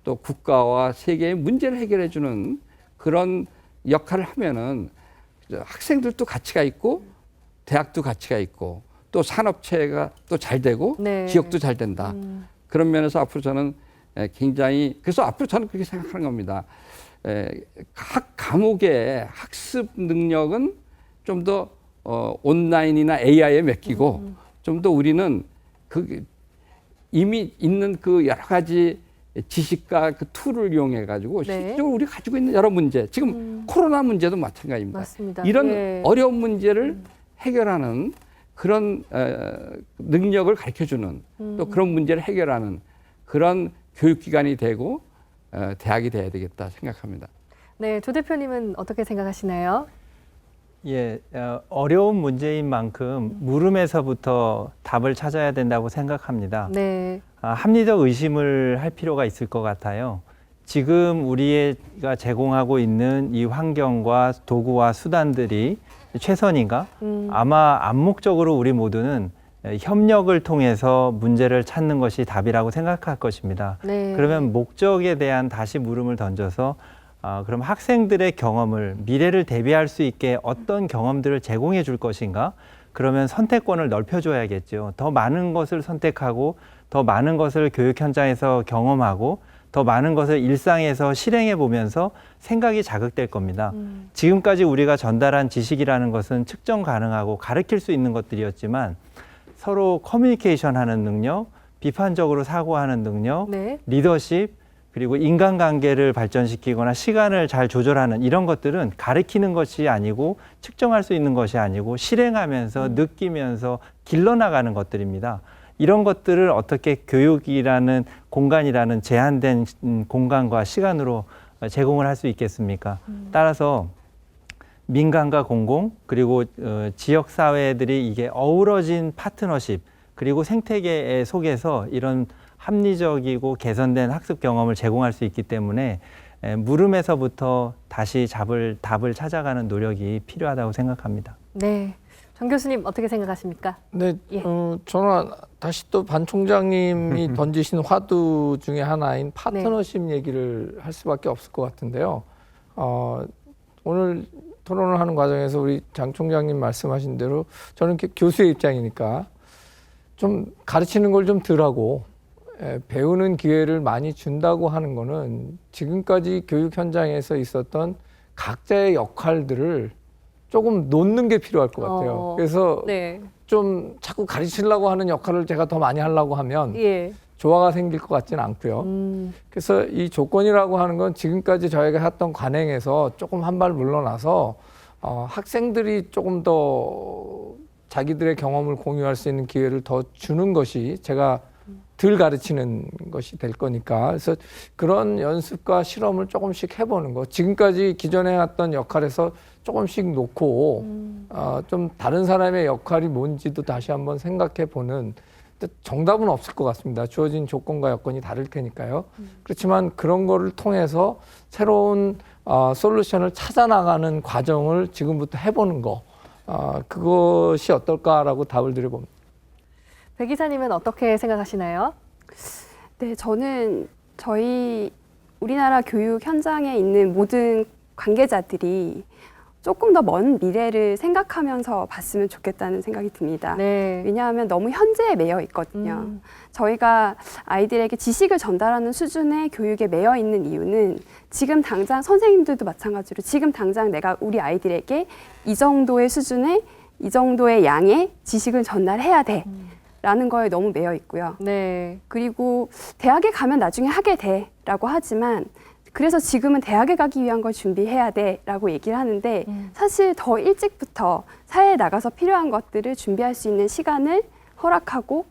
[SPEAKER 6] 또 국가와 세계의 문제를 해결해 주는 그런 역할을 하면은 학생들도 가치가 있고 대학도 가치가 있고 또 산업체가 또 잘 되고
[SPEAKER 2] 네.
[SPEAKER 6] 지역도 잘 된다. 그런 면에서 앞으로 저는 굉장히 그래서 앞으로 저는 그렇게 생각하는 겁니다. 각 과목의 학습 능력은 좀 더 온라인이나 AI에 맡기고 좀 더 우리는 이미 있는 그 여러 가지 지식과 그 툴을 이용해 가지고
[SPEAKER 2] 네.
[SPEAKER 6] 실질적으로 우리가 가지고 있는 여러 문제 지금 코로나 문제도 마찬가지입니다.
[SPEAKER 2] 맞습니다.
[SPEAKER 6] 이런
[SPEAKER 2] 예.
[SPEAKER 6] 어려운 문제를 해결하는 그런 능력을 가르쳐주는 또 그런 문제를 해결하는 그런 교육기관이 되고 대학이 돼야 되겠다 생각합니다.
[SPEAKER 2] 네, 조 대표님은 어떻게 생각하시나요?
[SPEAKER 4] 예, 어려운 문제인 만큼 물음에서부터 답을 찾아야 된다고 생각합니다.
[SPEAKER 2] 네.
[SPEAKER 4] 합리적 의심을 할 필요가 있을 것 같아요. 지금 우리가 제공하고 있는 이 환경과 도구와 수단들이 최선인가? 아마 암묵적으로 우리 모두는 협력을 통해서 문제를 찾는 것이 답이라고 생각할 것입니다.
[SPEAKER 2] 네.
[SPEAKER 4] 그러면 목적에 대한 다시 물음을 던져서 그럼 학생들의 경험을 미래를 대비할 수 있게 어떤 경험들을 제공해 줄 것인가? 그러면 선택권을 넓혀줘야겠죠. 더 많은 것을 선택하고 더 많은 것을 교육 현장에서 경험하고 더 많은 것을 일상에서 실행해 보면서 생각이 자극될 겁니다. 지금까지 우리가 전달한 지식이라는 것은 측정 가능하고 가르칠 수 있는 것들이었지만 서로 커뮤니케이션 하는 능력, 비판적으로 사고하는 능력,
[SPEAKER 2] 네.
[SPEAKER 4] 리더십, 그리고 인간관계를 발전시키거나 시간을 잘 조절하는 이런 것들은 가르치는 것이 아니고 측정할 수 있는 것이 아니고 실행하면서 느끼면서 길러나가는 것들입니다. 이런 것들을 어떻게 교육이라는 공간이라는 제한된 공간과 시간으로 제공을 할 수 있겠습니까? 따라서 민간과 공공 그리고 지역 사회들이 이게 어우러진 파트너십 그리고 생태계 속에서 이런 합리적이고 개선된 학습 경험을 제공할 수 있기 때문에 물음에서부터 다시 답을 찾아가는 노력이 필요하다고 생각합니다.
[SPEAKER 2] 네. 정 교수님 어떻게 생각하십니까?
[SPEAKER 7] 네,
[SPEAKER 2] 예.
[SPEAKER 7] 저는 다시 또 반 총장님이 던지신 화두 중에 하나인 파트너십 얘기를 할 수밖에 없을 것 같은데요. 오늘 토론을 하는 과정에서 우리 장 총장님 말씀하신 대로 저는 교수의 입장이니까 좀 가르치는 걸 좀 덜 하고 배우는 기회를 많이 준다고 하는 거는 지금까지 교육 현장에서 있었던 각자의 역할들을 조금 놓는 게 필요할 것 같아요. 그래서
[SPEAKER 2] 네.
[SPEAKER 7] 좀 자꾸 가르치려고 하는 역할을 제가 더 많이 하려고 하면
[SPEAKER 2] 예.
[SPEAKER 7] 조화가 생길 것 같지는 않고요. 그래서 이 조건이라고 하는 건 지금까지 저희가 했던 관행에서 조금 한 발 물러나서 학생들이 조금 더 자기들의 경험을 공유할 수 있는 기회를 더 주는 것이 제가 덜 가르치는 것이 될 거니까 그래서 그런 연습과 실험을 조금씩 해보는 거 지금까지 기존에 해왔던 역할에서 조금씩 놓고 좀 다른 사람의 역할이 뭔지도 다시 한번 생각해 보는 정답은 없을 것 같습니다. 주어진 조건과 여건이 다를 테니까요. 그렇지만 그런 거를 통해서 새로운 솔루션을 찾아나가는 과정을 지금부터 해보는 거 그것이 어떨까라고 답을 드려봅니다.
[SPEAKER 2] 백 이사님은 어떻게 생각하시나요?
[SPEAKER 3] 네, 저는 우리나라 교육 현장에 있는 모든 관계자들이 조금 더 먼 미래를 생각하면서 봤으면 좋겠다는 생각이 듭니다.
[SPEAKER 2] 네.
[SPEAKER 3] 왜냐하면 너무 현재에 매여 있거든요. 저희가 아이들에게 지식을 전달하는 수준의 교육에 매여 있는 이유는 지금 당장 선생님들도 마찬가지로 지금 당장 내가 우리 아이들에게 이 정도의 수준의 이 정도의 양의 지식을 전달해야 돼라는 거에 너무 매여 있고요.
[SPEAKER 2] 네.
[SPEAKER 3] 그리고 대학에 가면 나중에 하게 돼라고 하지만 그래서 지금은 대학에 가기 위한 걸 준비해야 돼라고 얘기를 하는데 사실 더 일찍부터 사회에 나가서 필요한 것들을 준비할 수 있는 시간을 허락하고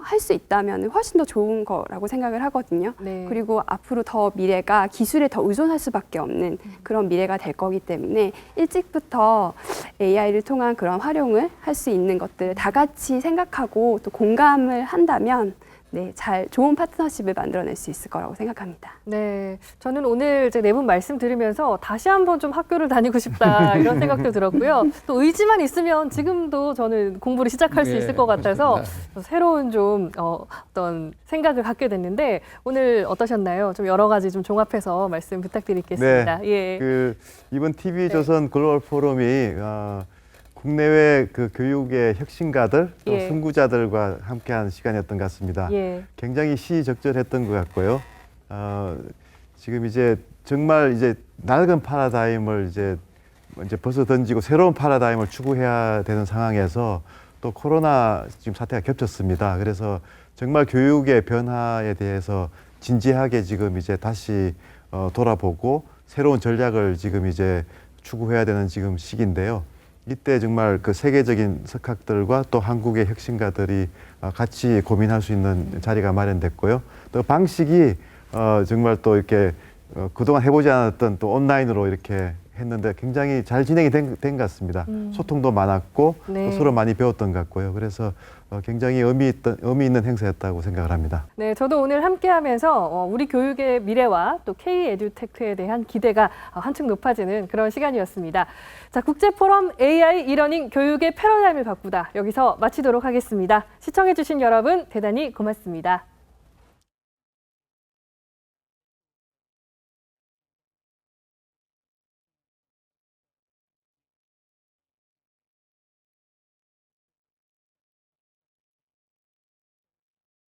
[SPEAKER 3] 할 수 있다면 훨씬 더 좋은 거라고 생각을 하거든요.
[SPEAKER 2] 네.
[SPEAKER 3] 그리고 앞으로 더 미래가 기술에 더 의존할 수밖에 없는 그런 미래가 될 거기 때문에 일찍부터 AI를 통한 그런 활용을 할 수 있는 것들을 다 같이 생각하고 또 공감을 한다면 네, 좋은 파트너십을 만들어낼 수 있을 거라고 생각합니다.
[SPEAKER 2] 네, 저는 오늘 이제 네 분 말씀 들으면서 다시 한번 좀 학교를 다니고 싶다 이런 생각도 들었고요. 또 의지만 있으면 지금도 저는 공부를 시작할 수 있을 것 같아서 새로운 좀 어떤 생각을 갖게 됐는데 오늘 어떠셨나요? 좀 여러 가지 좀 종합해서 말씀 부탁드리겠습니다.
[SPEAKER 1] 네,
[SPEAKER 2] 예.
[SPEAKER 1] 이번 TV조선 글로벌 포럼이 국내외 그 교육의 혁신가들 또
[SPEAKER 2] 예.
[SPEAKER 1] 선구자들과 함께한 시간이었던 것 같습니다.
[SPEAKER 2] 예.
[SPEAKER 1] 굉장히 시적절했던 것 같고요. 지금 이제 정말 이제 낡은 파라다임을 이제 벗어 던지고 새로운 파라다임을 추구해야 되는 상황에서 또 코로나 지금 사태가 겹쳤습니다. 그래서 정말 교육의 변화에 대해서 진지하게 지금 이제 다시 돌아보고 새로운 전략을 지금 이제 추구해야 되는 지금 시기인데요. 이때 정말 그 세계적인 석학들과 또 한국의 혁신가들이 같이 고민할 수 있는 자리가 마련됐고요. 또 방식이 정말 또 이렇게 그동안 해보지 않았던 또 온라인으로 이렇게 했는데 굉장히 잘 진행이 된 것 같습니다. 소통도 많았고
[SPEAKER 2] 네.
[SPEAKER 1] 또 서로 많이 배웠던 것 같고요. 그래서 굉장히 의미 있는 행사였다고 생각을 합니다.
[SPEAKER 2] 네, 저도 오늘 함께하면서 우리 교육의 미래와 또 K-에듀테크에 대한 기대가 한층 높아지는 그런 시간이었습니다. 자, 국제포럼 AI 이러닝 교육의 패러다임을 바꾸다 여기서 마치도록 하겠습니다. 시청해주신 여러분 대단히 고맙습니다.